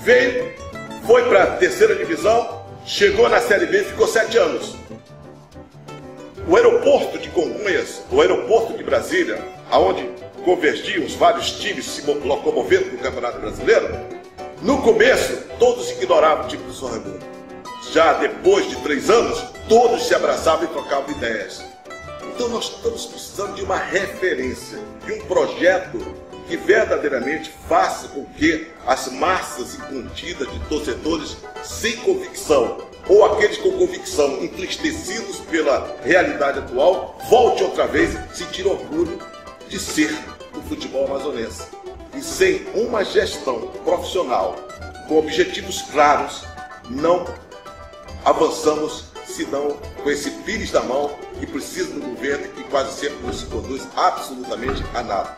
veio, foi para a 3ª divisão, chegou na Série B e ficou 7 anos. O aeroporto de Congonhas, o aeroporto de Brasília, aonde convergiam os vários times se locomovendo no Campeonato Brasileiro, no começo, todos ignoravam o time do São Raimundo. Já depois de 3 anos, todos se abraçavam e trocavam ideias. Então nós estamos precisando de uma referência, de um projeto que verdadeiramente faça com que as massas incontidas de torcedores sem convicção, ou aqueles com convicção entristecidos pela realidade atual, volte outra vez a sentir orgulho de ser o futebol amazonense. E sem uma gestão profissional, com objetivos claros, não avançamos, senão com esse pires da mão que precisa do governo e que quase sempre não se conduz absolutamente a nada.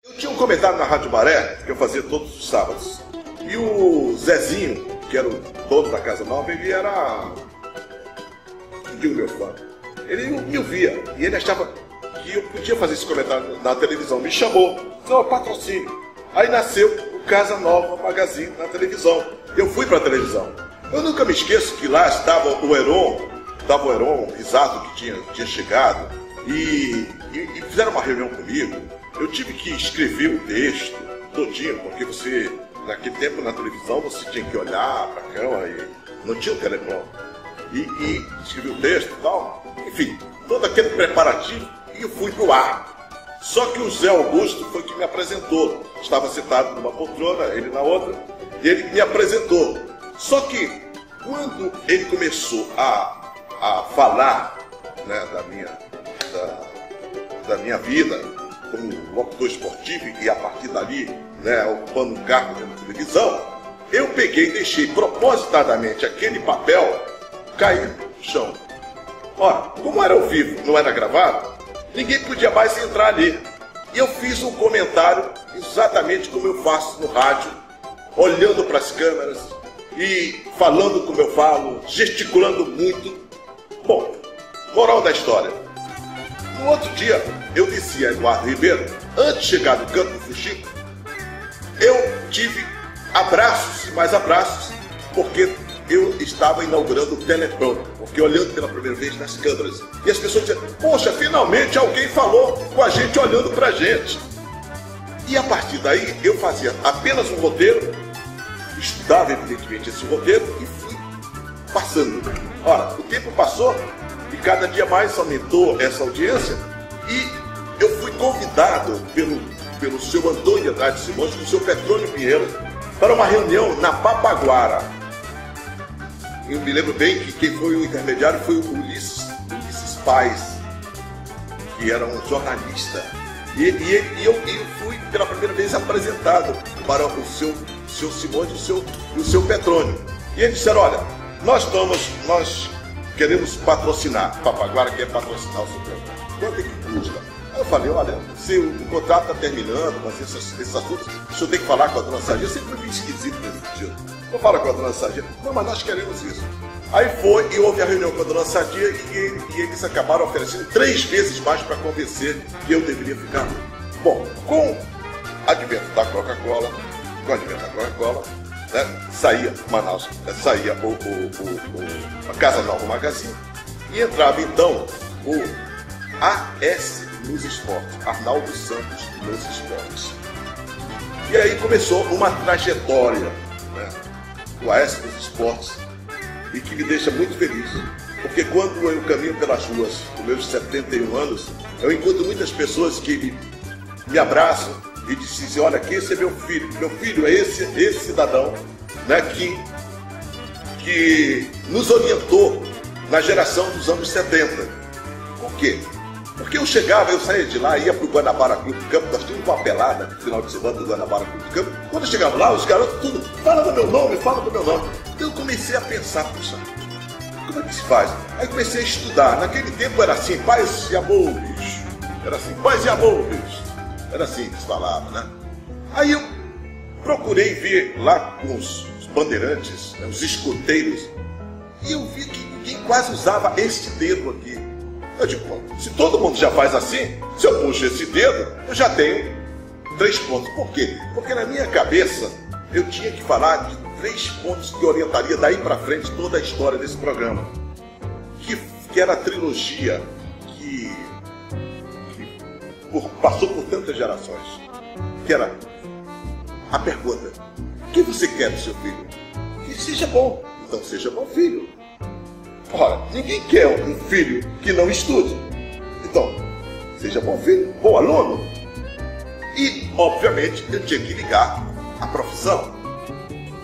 Eu tinha um comentário na Rádio Maré, que eu fazia todos os sábados, e o Zezinho, que era o dono da Casa Nova, ele era, não digo meu fã, ele me ouvia, e ele achava que eu podia fazer esse comentário na televisão, me chamou, disse: patrocínio. Aí nasceu o Casa Nova Magazine na televisão. Eu fui para a televisão. Eu nunca me esqueço que lá estava o Heron, Risato, que tinha chegado, e fizeram uma reunião comigo. Eu tive que escrever o texto todinho, porque você, naquele tempo na televisão, você tinha que olhar para a câmera e não tinha o telefone. E escrevi o texto e tal. Enfim, todo aquele preparativo, e eu fui para o ar. Só que o Zé Augusto foi que me apresentou. Estava sentado numa poltrona, ele na outra, e ele me apresentou. Só que, quando ele começou a falar, né, da minha vida como locutor esportivo, e a partir dali, né, ocupando um cargo na televisão, eu peguei e deixei propositadamente aquele papel cair no chão. Ora, como era ao vivo, não era gravado, ninguém podia mais entrar ali. E eu fiz um comentário exatamente como eu faço no rádio, olhando para as câmeras e falando como eu falo, gesticulando muito. Bom, moral da história. No outro dia, eu disse a Eduardo Ribeiro, antes de chegar no campo do Fuxico, eu tive abraços e mais abraços, porque eu estava inaugurando o teleprompter, porque olhando pela primeira vez nas câmeras, e as pessoas diziam: poxa, finalmente alguém falou com a gente olhando pra gente. E a partir daí eu fazia apenas um roteiro, estudava evidentemente esse roteiro e fui passando. Ora, o tempo passou e cada dia mais aumentou essa audiência e eu fui convidado pelo seu Antônio Andrade Simões, com o seu Petrônio Pinheiro, para uma reunião na Papaguara. Eu me lembro bem que quem foi o intermediário foi o Ulisses Paz, que era um jornalista. E eu fui pela primeira vez apresentado para o seu Simões e o seu Petrônio. E eles disseram, olha, nós queremos patrocinar, Papaguara quer patrocinar o seu programa. Quanto é que custa? Aí eu falei, olha, se o contrato está terminando, mas esses assuntos, o senhor tem que falar com a dona Sargento. Eu sempre fui esquisito nesse sentido. Não fala com a dona Sargento. Não, mas nós queremos isso. Aí foi e houve a reunião com a dona Sadia e eles acabaram oferecendo 3 vezes mais para convencer que eu deveria ficar. Bom, com o advento da Coca-Cola, né, saía Manaus, saía a Casa Nova Magazine e entrava então o AS nos Esportes, Arnaldo Santos nos Esportes. E aí começou uma trajetória, né, do AS nos Esportes, e que me deixa muito feliz, porque quando eu caminho pelas ruas com meus 71 anos, eu encontro muitas pessoas que me abraçam e dizem, olha, aqui esse é meu filho é esse cidadão, né, que nos orientou na geração dos anos 70. Por quê? Porque eu saía de lá, ia para o Guanabara Clube de Campo, nós tínhamos uma pelada no final de semana do Guanabara Clube de Campo. Quando eu chegava lá, os garotos tudo, fala do meu nome. Então eu comecei a pensar, puxa, como é que se faz? Aí comecei a estudar. Naquele tempo era assim, paz e amores. Era assim, paz e amores. Era assim que se falava, né? Aí eu procurei ver lá com os bandeirantes, né, os escoteiros, e eu vi que ninguém quase usava este dedo aqui. Eu digo, bom, se todo mundo já faz assim, se eu puxo esse dedo, eu já tenho 3 pontos. Por quê? Porque na minha cabeça eu tinha que falar de 3 pontos que orientaria daí para frente toda a história desse programa. Que era a trilogia que passou por tantas gerações. Que era a pergunta: o que você quer do seu filho? Que seja bom. Então seja bom filho. Ora, ninguém quer um filho que não estude. Então, seja bom filho, bom aluno. E, obviamente, eu tinha que ligar a profissão.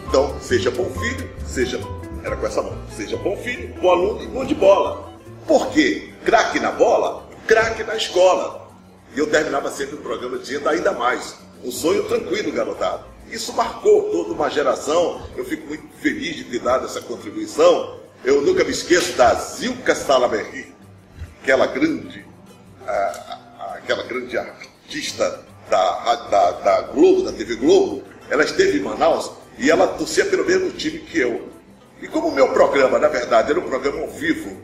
Então, seja bom filho, era com essa mão, seja bom filho, bom aluno e bom de bola. Por quê? Craque na bola, craque na escola. E eu terminava sempre o programa dizendo ainda mais, um sonho tranquilo, garotado. Isso marcou toda uma geração, eu fico muito feliz de ter dado essa contribuição. Eu nunca me esqueço da Zilka Salaberry, aquela grande artista da Globo, da TV Globo. Ela esteve em Manaus e ela torcia pelo mesmo time que eu. E como o meu programa, na verdade, era um programa ao vivo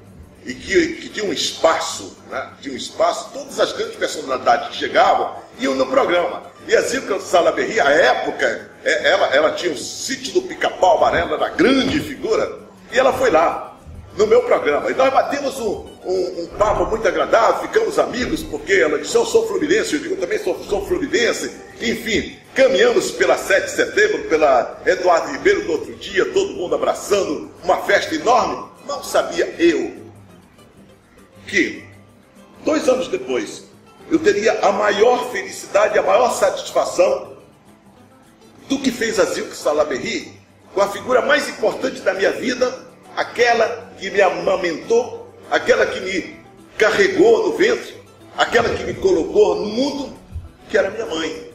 e que tinha um espaço, né? Todas as grandes personalidades que chegavam iam no programa. E a Zilka Salaberry, à época, ela tinha um sítio do Pica-Pau Amarelo, era grande figura. E ela foi lá, no meu programa. E nós batemos um papo muito agradável, ficamos amigos, porque ela disse, eu sou fluminense, eu digo, eu também sou fluminense. Enfim, caminhamos pela 7 de setembro, pela Eduardo Ribeiro no outro dia, todo mundo abraçando, uma festa enorme. Não sabia eu que, 2 anos depois, eu teria a maior felicidade, a maior satisfação do que fez a Zilka Salaberry, com a figura mais importante da minha vida, aquela que me amamentou, aquela que me carregou no ventre, aquela que me colocou no mundo, que era minha mãe.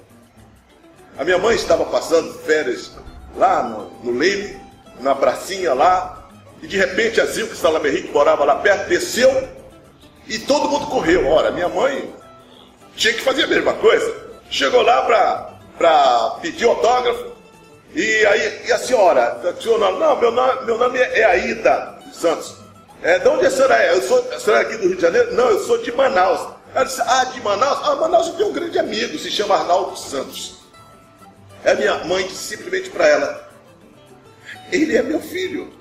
A minha mãe estava passando férias lá no Leme, na pracinha lá, e de repente a Zilka Salaberry, que morava lá perto, desceu e todo mundo correu. Ora, minha mãe tinha que fazer a mesma coisa. Chegou lá para pedir autógrafo. E aí, a senhora, não, meu nome é Aida Santos. De onde a senhora é? A senhora é aqui do Rio de Janeiro? Não, eu sou de Manaus. Ela disse, de Manaus? Manaus eu tenho um grande amigo, se chama Arnaldo Santos. A minha mãe disse simplesmente para ela, ele é meu filho.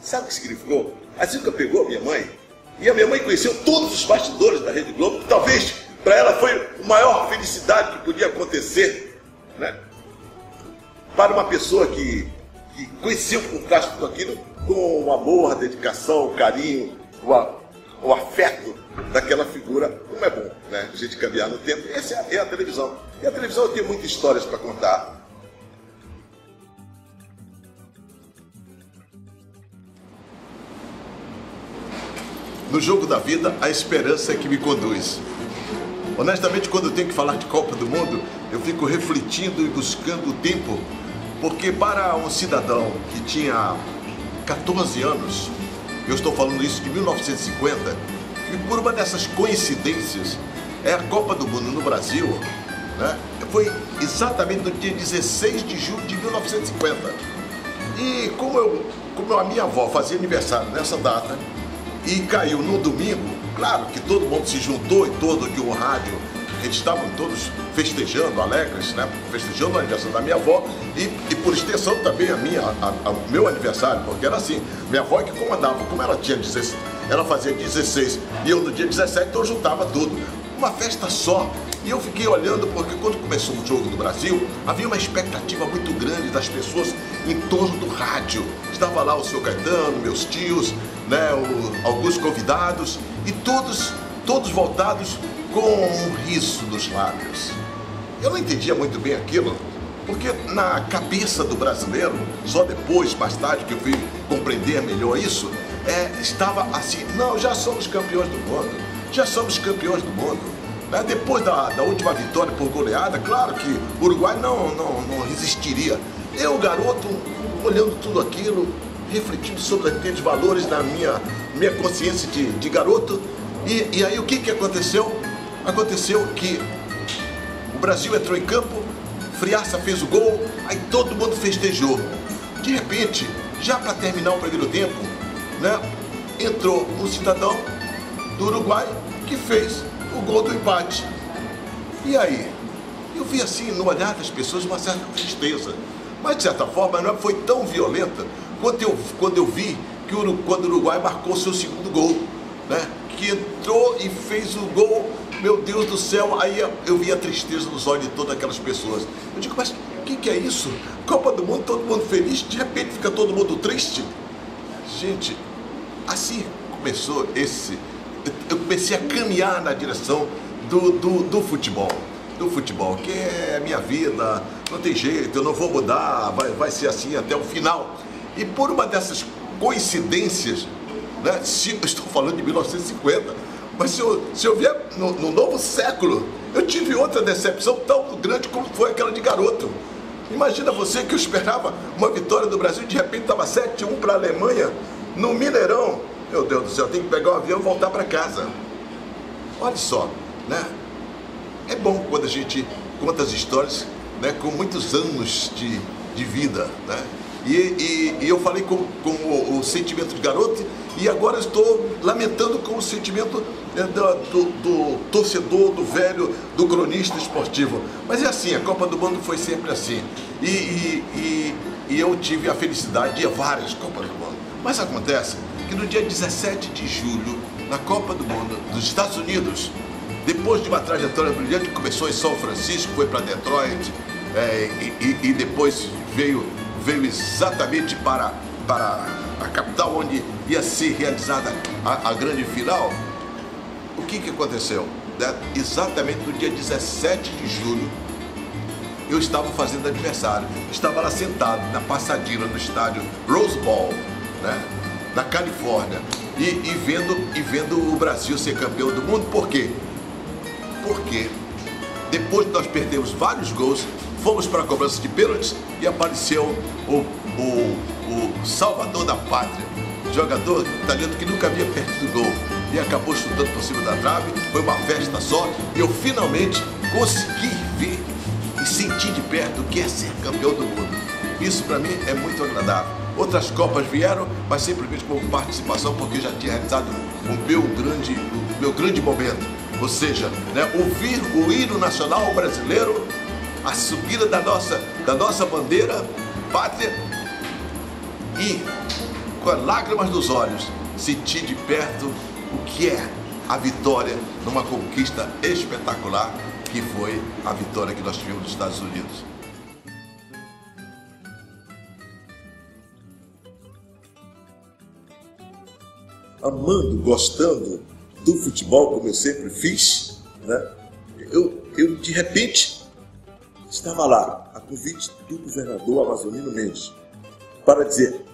Sabe o que significou? A Zilka pegou a minha mãe, e a minha mãe conheceu todos os bastidores da Rede Globo, que talvez para ela foi a maior felicidade que podia acontecer, né? Para uma pessoa que que conheciam por trás de tudo aquilo, com o amor, a dedicação, o carinho, o afeto daquela figura. Como é bom, né? A gente caminhar no tempo. Essa é a televisão. E a televisão tem muitas histórias para contar. No jogo da vida, a esperança é que me conduz. Honestamente, quando eu tenho que falar de Copa do Mundo, eu fico refletindo e buscando o tempo, porque para um cidadão que tinha 14 anos, eu estou falando isso de 1950, e por uma dessas coincidências, é a Copa do Mundo no Brasil, né? Foi exatamente no dia 16 de julho de 1950. E como a minha avó fazia aniversário nessa data, e caiu no domingo, claro que todo mundo se juntou em torno de um rádio, eles estavam todos festejando, alegres, né? Festejando o aniversário da minha avó e por extensão também o meu aniversário, porque era assim, minha avó que comandava, como ela tinha 16, ela fazia 16 e eu no dia 17, então eu juntava tudo, uma festa só. E eu fiquei olhando porque quando começou o jogo do Brasil, havia uma expectativa muito grande das pessoas em torno do rádio. Estava lá o seu Caetano, meus tios, né, alguns convidados e todos voltados com um riso nos lábios. Eu não entendia muito bem aquilo, porque na cabeça do brasileiro, só depois, mais tarde, que eu fui compreender melhor isso, estava assim, não, já somos campeões do mundo, já somos campeões do mundo. Depois da última vitória por goleada, claro que o Uruguai não resistiria. Eu, garoto, olhando tudo aquilo, refletindo sobre aqueles valores na minha consciência de garoto. E aí o que aconteceu? Aconteceu que o Brasil entrou em campo, Friaça fez o gol, aí todo mundo festejou. De repente, já para terminar o primeiro tempo, né, entrou um cidadão do Uruguai que fez o gol do empate. E aí? Eu vi assim, no olhar das pessoas, uma certa tristeza. Mas de certa forma não foi tão violenta quando eu vi que quando o Uruguai marcou seu segundo gol, né? Que entrou e fez o gol, meu Deus do céu, aí eu vi a tristeza nos olhos de todas aquelas pessoas. Eu digo, mas o que é isso? Copa do Mundo, todo mundo feliz, de repente fica todo mundo triste? Gente, assim começou eu comecei a caminhar na direção do futebol, que é a minha vida, não tem jeito, eu não vou mudar, vai ser assim até o final. E por uma dessas coincidências, né, eu estou falando de 1950, mas se eu vier no novo século, eu tive outra decepção tão grande como foi aquela de garoto. Imagina você que eu esperava uma vitória do Brasil, de repente estava 7-1 para a Alemanha, no Mineirão. Meu Deus do céu, tem que pegar um avião e voltar para casa. Olha só, né? É bom quando a gente conta as histórias, né, com muitos anos de vida, né? E eu falei com o sentimento de garoto e agora estou lamentando com o sentimento do torcedor, do velho, do cronista esportivo. Mas é assim, a Copa do Mundo foi sempre assim. E eu tive a felicidade de ir a várias Copas do Mundo. Mas acontece que no dia 17 de julho, na Copa do Mundo dos Estados Unidos, depois de uma trajetória brilhante que começou em São Francisco, foi para Detroit, e depois veio exatamente para a capital onde ia ser realizada a grande final. O que aconteceu? Exatamente no dia 17 de julho, eu estava fazendo aniversário, estava lá sentado na passadilha do estádio Rose Bowl, né, na Califórnia, e vendo o Brasil ser campeão do mundo. Por quê? Porque depois de nós perdermos vários gols, fomos para a cobrança de pênaltis e apareceu o salvador da pátria, jogador italiano que nunca havia perdido gol e acabou chutando por cima da trave. Foi uma festa só e eu finalmente consegui ver e sentir de perto o que é ser campeão do mundo. Isso para mim é muito agradável. Outras Copas vieram, mas simplesmente como participação, porque já tinha realizado o meu grande momento. Ou seja, né, ouvir o hino nacional brasileiro, a subida da nossa bandeira pátria e, com lágrimas nos olhos, sentir de perto o que é a vitória numa conquista espetacular, que foi a vitória que nós tivemos nos Estados Unidos. amando, gostando do futebol, como eu sempre fiz, né? Eu de repente, estava lá, a convite do governador Amazonino Mendes, para dizer: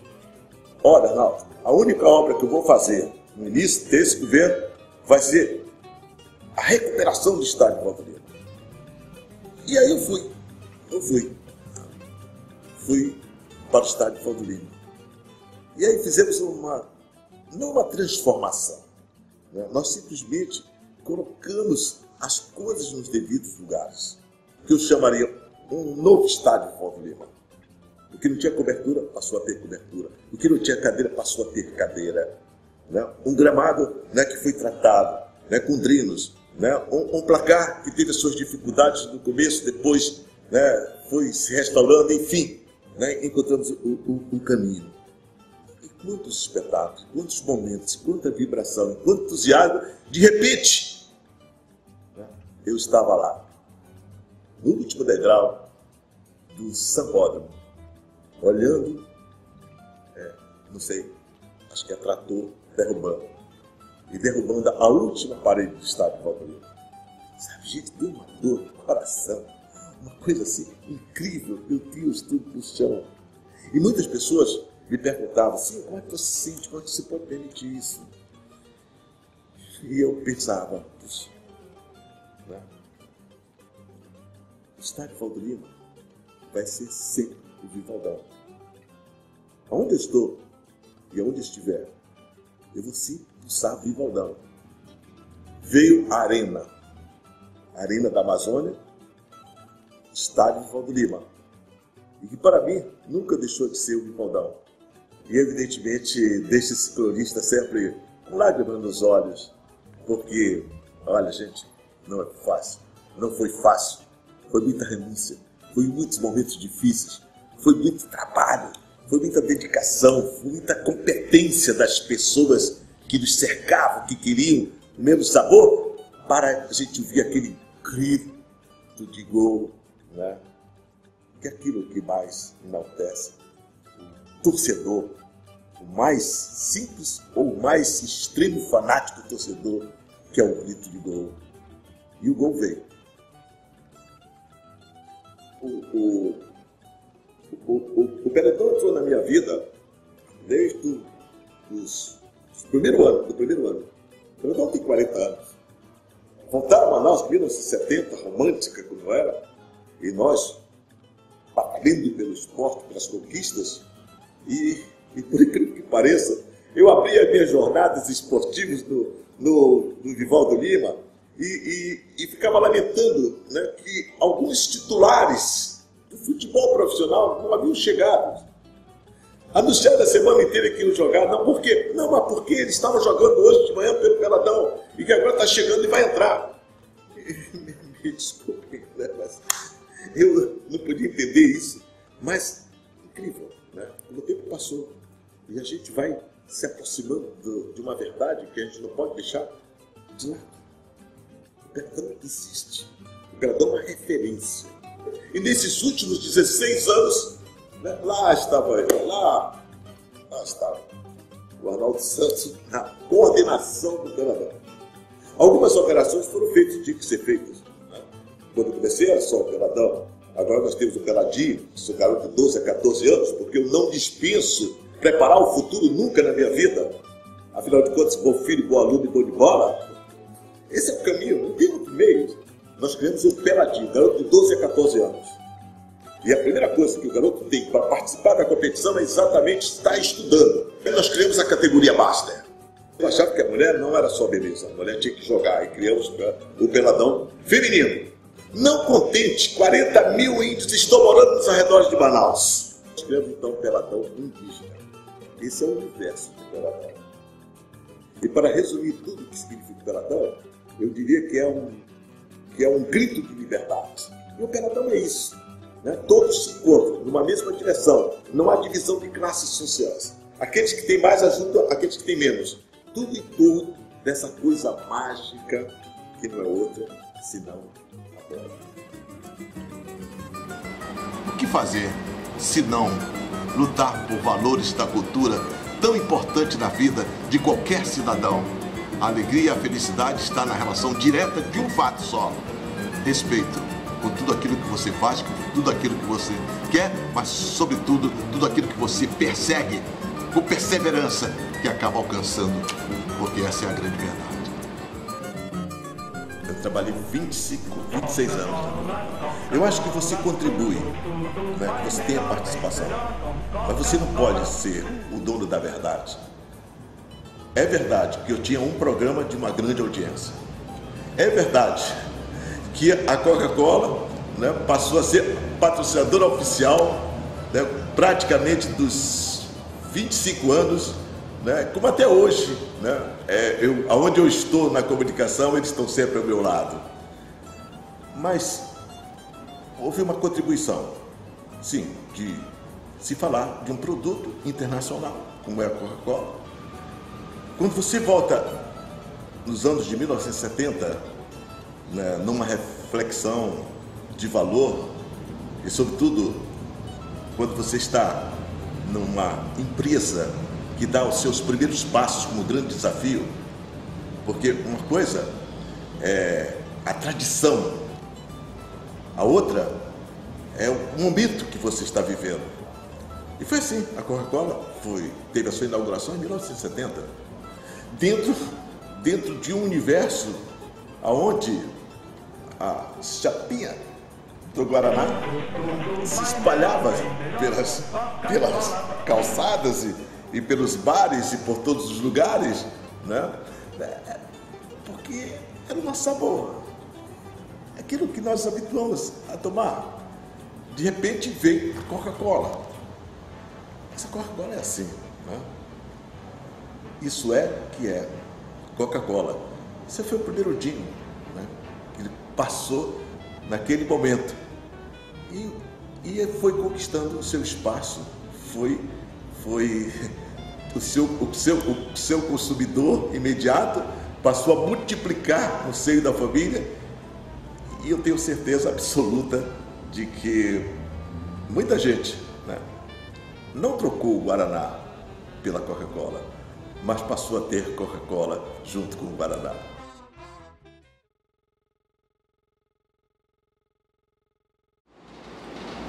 olha, Arnaldo, a única obra que eu vou fazer no início desse governo vai ser a recuperação do estádio Valdo Lima. E aí eu fui para o estádio Valdo Lima. E aí fizemos não uma transformação, né? Nós simplesmente colocamos as coisas nos devidos lugares, que eu chamaria um novo estádio Valdo Lima. O que não tinha cobertura passou a ter cobertura, o que não tinha cadeira passou a ter cadeira, né? Um gramado, né, que foi tratado, né, com drinos, né? Um placar que teve as suas dificuldades no começo, depois, né, foi se restaurando, enfim, né, encontramos o caminho. E quantos espetáculos, quantos momentos, quanta vibração, quanto entusiasmo, de repente, né, eu estava lá, no último degrau do sambódromo, olhando, não sei, acho que é trator, derrubando a última parede do estádio Valdo Lima. Sabe, gente, deu uma dor no coração, uma coisa assim incrível, meu Deus, tudo no chão. E muitas pessoas me perguntavam assim: como é que você se sente, como é que você pode permitir isso? E eu pensava, puxa, né? O estádio Valdo Lima vai ser sempre o Vivaldão. Aonde eu estou e aonde estiver, eu vou sim pulsar Vivaldão. Veio a Arena da Amazônia, estádio Valdo Lima, e que para mim nunca deixou de ser o Vivaldão. E evidentemente deixa esse cronista sempre com lágrimas nos olhos, porque, olha gente, não é fácil, não foi fácil, foi muita renúncia, foi muitos momentos difíceis, foi muito trabalho, foi muita dedicação, foi muita competência das pessoas que nos cercavam, que queriam o mesmo sabor, para a gente ouvir aquele grito de gol, né? Que é aquilo que mais enaltece o torcedor, o mais simples ou o mais extremo fanático torcedor, que é o grito de gol. E o gol veio. O Peladão entrou na minha vida desde do primeiro ano. O Peladão tem 40 anos. Voltaram a Manaus em 1970, romântica como era, e nós, batalhando pelo esporte, pelas conquistas, e por incrível que pareça, eu abri as minhas jornadas esportivas no Vivaldo Lima e ficava lamentando, né, que alguns titulares do futebol profissional não haviam chegado. Anunciaram a semana inteira que iam jogar. Não, por quê? Não, mas porque eles estavam jogando hoje de manhã pelo Peladão e que agora está chegando e vai entrar. Me desculpem, né? Mas eu não podia entender isso. Mas, incrível, né? O tempo passou e a gente vai se aproximando de uma verdade que a gente não pode deixar de lado. O Peladão existe. O Peladão é uma referência. E nesses últimos 16 anos, né, lá estava o Arnaldo Santos na coordenação do Peladão. Algumas operações foram feitas, tinham que ser feitas, né? Quando eu comecei era só o Peladão. Agora nós temos o Peladinho, sou garoto de 12 a 14 anos, porque eu não dispenso preparar o futuro nunca na minha vida. Afinal de contas, bom filho, bom aluno e bom de bola. Esse é o caminho, não tem outro meio. Nós criamos o Peladinho, garoto de 12 a 14 anos. E a primeira coisa que o garoto tem para participar da competição é exatamente estar estudando. E nós criamos a categoria Master. Eu achava que a mulher não era só beleza, a mulher tinha que jogar. E criamos o Peladão feminino. Não contente, 40 mil índios estão morando nos arredores de Manaus. Nós criamos então o Peladão indígena. Esse é o universo do Peladão. E para resumir tudo o que significa o Peladão, eu diria que é um grito de liberdade. E o Peladão é isso. Né? Todos se encontram numa mesma direção. Não há divisão de classes sociais. Aqueles que têm mais ajudam aqueles que têm menos. Tudo em torno dessa coisa mágica que não é outra senão a bola. O que fazer se não lutar por valores da cultura tão importante na vida de qualquer cidadão. A alegria e a felicidade está na relação direta de um fato só: respeito por tudo aquilo que você faz, por tudo aquilo que você quer, mas sobretudo tudo aquilo que você persegue com perseverança, que acaba alcançando, porque essa é a grande verdade. Eu trabalhei 26 anos. Eu acho que você contribui, né? Você tem a participação, mas você não pode ser o dono da verdade. É verdade que eu tinha um programa de uma grande audiência. É verdade que a Coca-Cola, né, passou a ser patrocinadora oficial, né, praticamente dos 25 anos, né, como até hoje, né, onde eu estou na comunicação, eles estão sempre ao meu lado. Mas houve uma contribuição, sim, de se falar de um produto internacional, como é a Coca-Cola. Quando você volta nos anos de 1970, né, numa reflexão de valor, e sobretudo quando você está numa empresa que dá os seus primeiros passos como grande desafio, porque uma coisa é a tradição, a outra é o momento que você está vivendo. E foi assim, a Coca-Cola teve a sua inauguração em 1970, dentro de um universo onde a chapinha do Guaraná se espalhava pelas calçadas e pelos bares e por todos os lugares, né? Porque era o nosso sabor, aquilo que nós habituamos a tomar. De repente veio a Coca-Cola. Essa Coca-Cola é assim, né? Isso é que é Coca-Cola. Esse foi o primeiro gin, né, que ele passou naquele momento e foi conquistando o seu espaço, foi o seu consumidor imediato, passou a multiplicar no seio da família, e eu tenho certeza absoluta de que muita gente, né, não trocou o Guaraná pela Coca-Cola, mas passou a ter Coca-Cola junto com o Guaraná.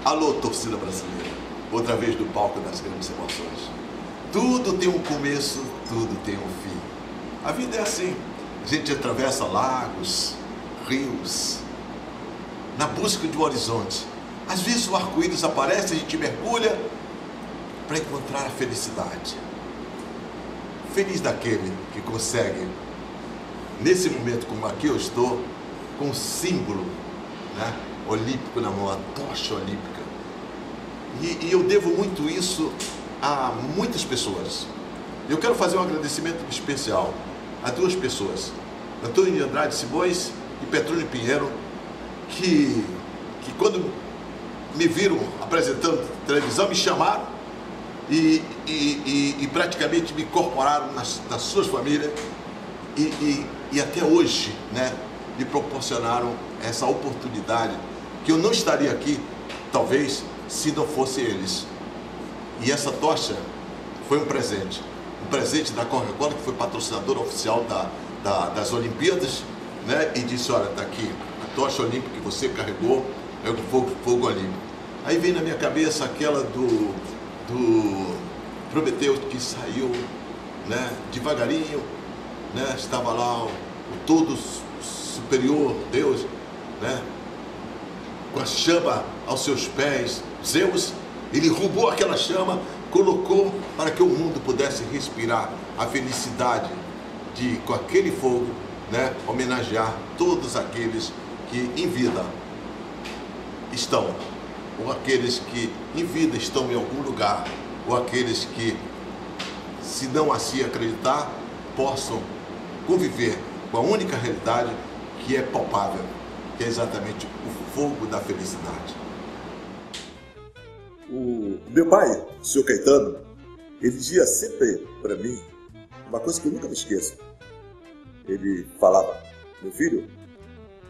Alô, torcida brasileira, outra vez do palco das grandes emoções. Tudo tem um começo, tudo tem um fim. A vida é assim, a gente atravessa lagos, rios, na busca de um horizonte. Às vezes o arco-íris aparece, a gente mergulha para encontrar a felicidade. Feliz daquele que consegue, nesse momento como aqui eu estou, com um símbolo, né, olímpico na mão, a tocha olímpica. E eu devo muito isso a muitas pessoas. Eu quero fazer um agradecimento especial a duas pessoas, Antônio de Andrade Simões e Petrônio Pinheiro, que quando me viram apresentando televisão, me chamaram e praticamente me incorporaram nas suas famílias e até hoje, né, me proporcionaram essa oportunidade que eu não estaria aqui, talvez, se não fosse eles. E essa tocha foi um presente da Coca-Cola, que foi patrocinadora oficial das Olimpíadas, né, e disse: olha, está aqui a tocha olímpica que você carregou, é o fogo olímpico. Aí vem na minha cabeça aquela do Prometeu, que saiu, né, devagarinho, né, estava lá o todo superior Deus, né, com a chama aos seus pés. Zeus, ele roubou aquela chama, colocou para que o mundo pudesse respirar a felicidade de, com aquele fogo, né, homenagear todos aqueles que em vida estão, ou aqueles que em vida estão em algum lugar, ou aqueles que, se não assim acreditar, possam conviver com a única realidade que é palpável, que é exatamente o fogo da felicidade. O meu pai, o senhor Caetano, ele dizia sempre para mim uma coisa que eu nunca me esqueço. Ele falava: meu filho,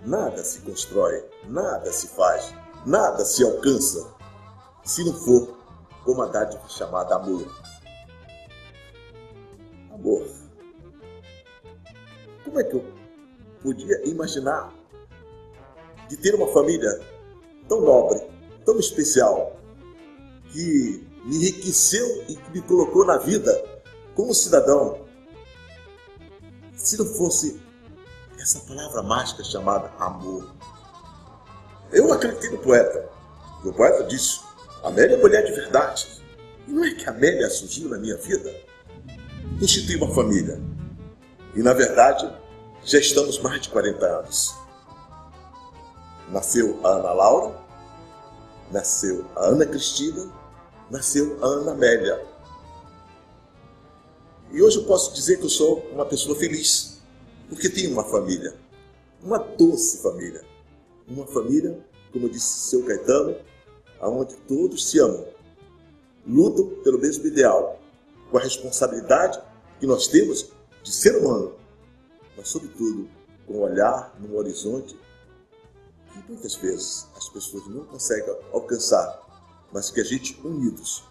nada se constrói, nada se faz, nada se alcança se não for uma dádiva chamada amor. amor. Como é que eu podia imaginar de ter uma família tão nobre, tão especial, que me enriqueceu e que me colocou na vida como cidadão, se não fosse essa palavra mágica chamada amor? Eu acreditei no poeta. O poeta disse: Amélia é mulher de verdade. E não é que a Amélia surgiu na minha vida? Constitui uma família. E na verdade, já estamos mais de 40 anos. Nasceu a Ana Laura, nasceu a Ana Cristina, nasceu a Ana Amélia. E hoje eu posso dizer que eu sou uma pessoa feliz, porque tenho uma família, uma doce família. Uma família, como disse seu Caetano, onde todos se amam, lutam pelo mesmo ideal, com a responsabilidade que nós temos de ser humano, mas sobretudo com o olhar no horizonte que muitas vezes as pessoas não conseguem alcançar, mas que a gente, unidos,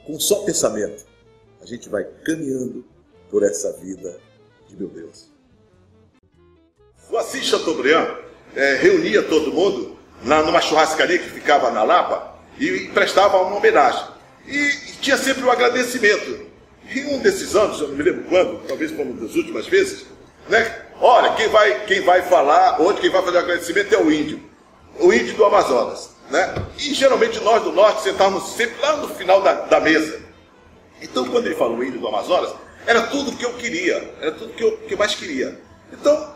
com um só pensamento, a gente vai caminhando por essa vida de meu Deus. O Assis Chateaubriand reunia todo mundo numa churrascaria que ficava na Lapa e prestava uma homenagem. E tinha sempre um agradecimento. E um desses anos, eu não me lembro quando, talvez foi uma das últimas vezes, né? Olha, quem vai falar, hoje quem vai fazer o agradecimento é o índio do Amazonas, né? E geralmente nós do Norte sentávamos sempre lá no final da mesa. Então quando ele falou índio do Amazonas, era tudo que eu queria, era tudo que eu mais queria. Então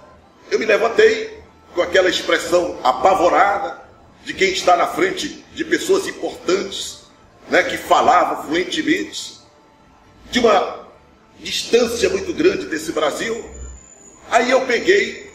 eu me levantei com aquela expressão apavorada de quem está na frente de pessoas importantes, né, que falavam fluentemente, de uma distância muito grande desse Brasil. Aí eu peguei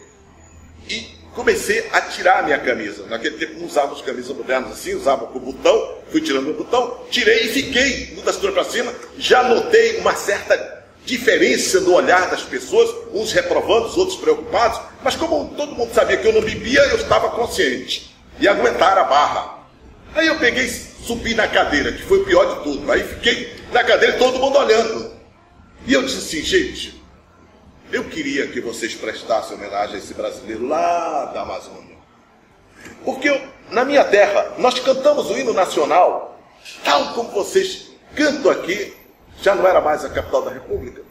e comecei a tirar a minha camisa. Naquele tempo não usávamos camisas modernas assim, usava com botão, fui tirando o botão, tirei e fiquei da cintura para cima. Já notei uma certa diferença no olhar das pessoas, uns reprovando, os outros preocupados, mas como todo mundo sabia que eu não bebia, eu estava consciente e aguentar a barra. Aí eu peguei, subi na cadeira, que foi o pior de tudo. Aí fiquei na cadeira, todo mundo olhando. E eu disse assim: gente, eu queria que vocês prestassem homenagem a esse brasileiro lá da Amazônia. Porque na minha terra, nós cantamos o hino nacional, tal como vocês cantam aqui. Já não era mais a capital da República,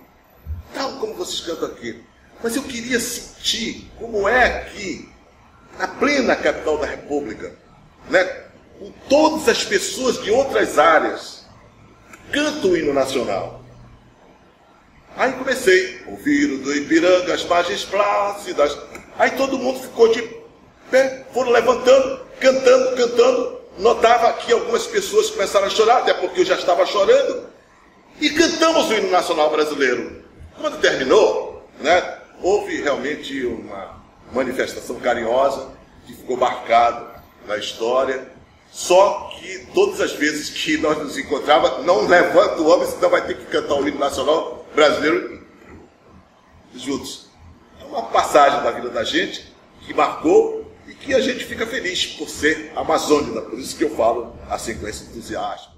tal como vocês cantam aqui. Mas eu queria sentir como é aqui, na plena capital da República, né? Com todas as pessoas de outras áreas cantam o hino nacional. Aí comecei a ouvir o do Ipiranga, as margens plácidas. Aí todo mundo ficou de pé, foram levantando, cantando. Notava que algumas pessoas começaram a chorar, até porque eu já estava chorando. E cantamos o hino nacional brasileiro. Quando terminou, né, houve realmente uma manifestação carinhosa que ficou marcada na história. Só que todas as vezes que nós nos encontrávamos, não levanta o homem, senão vai ter que cantar o hino nacional brasileiro juntos. É uma passagem da vida da gente que marcou e que a gente fica feliz por ser amazônica. Por isso que eu falo assim com esse entusiasmo.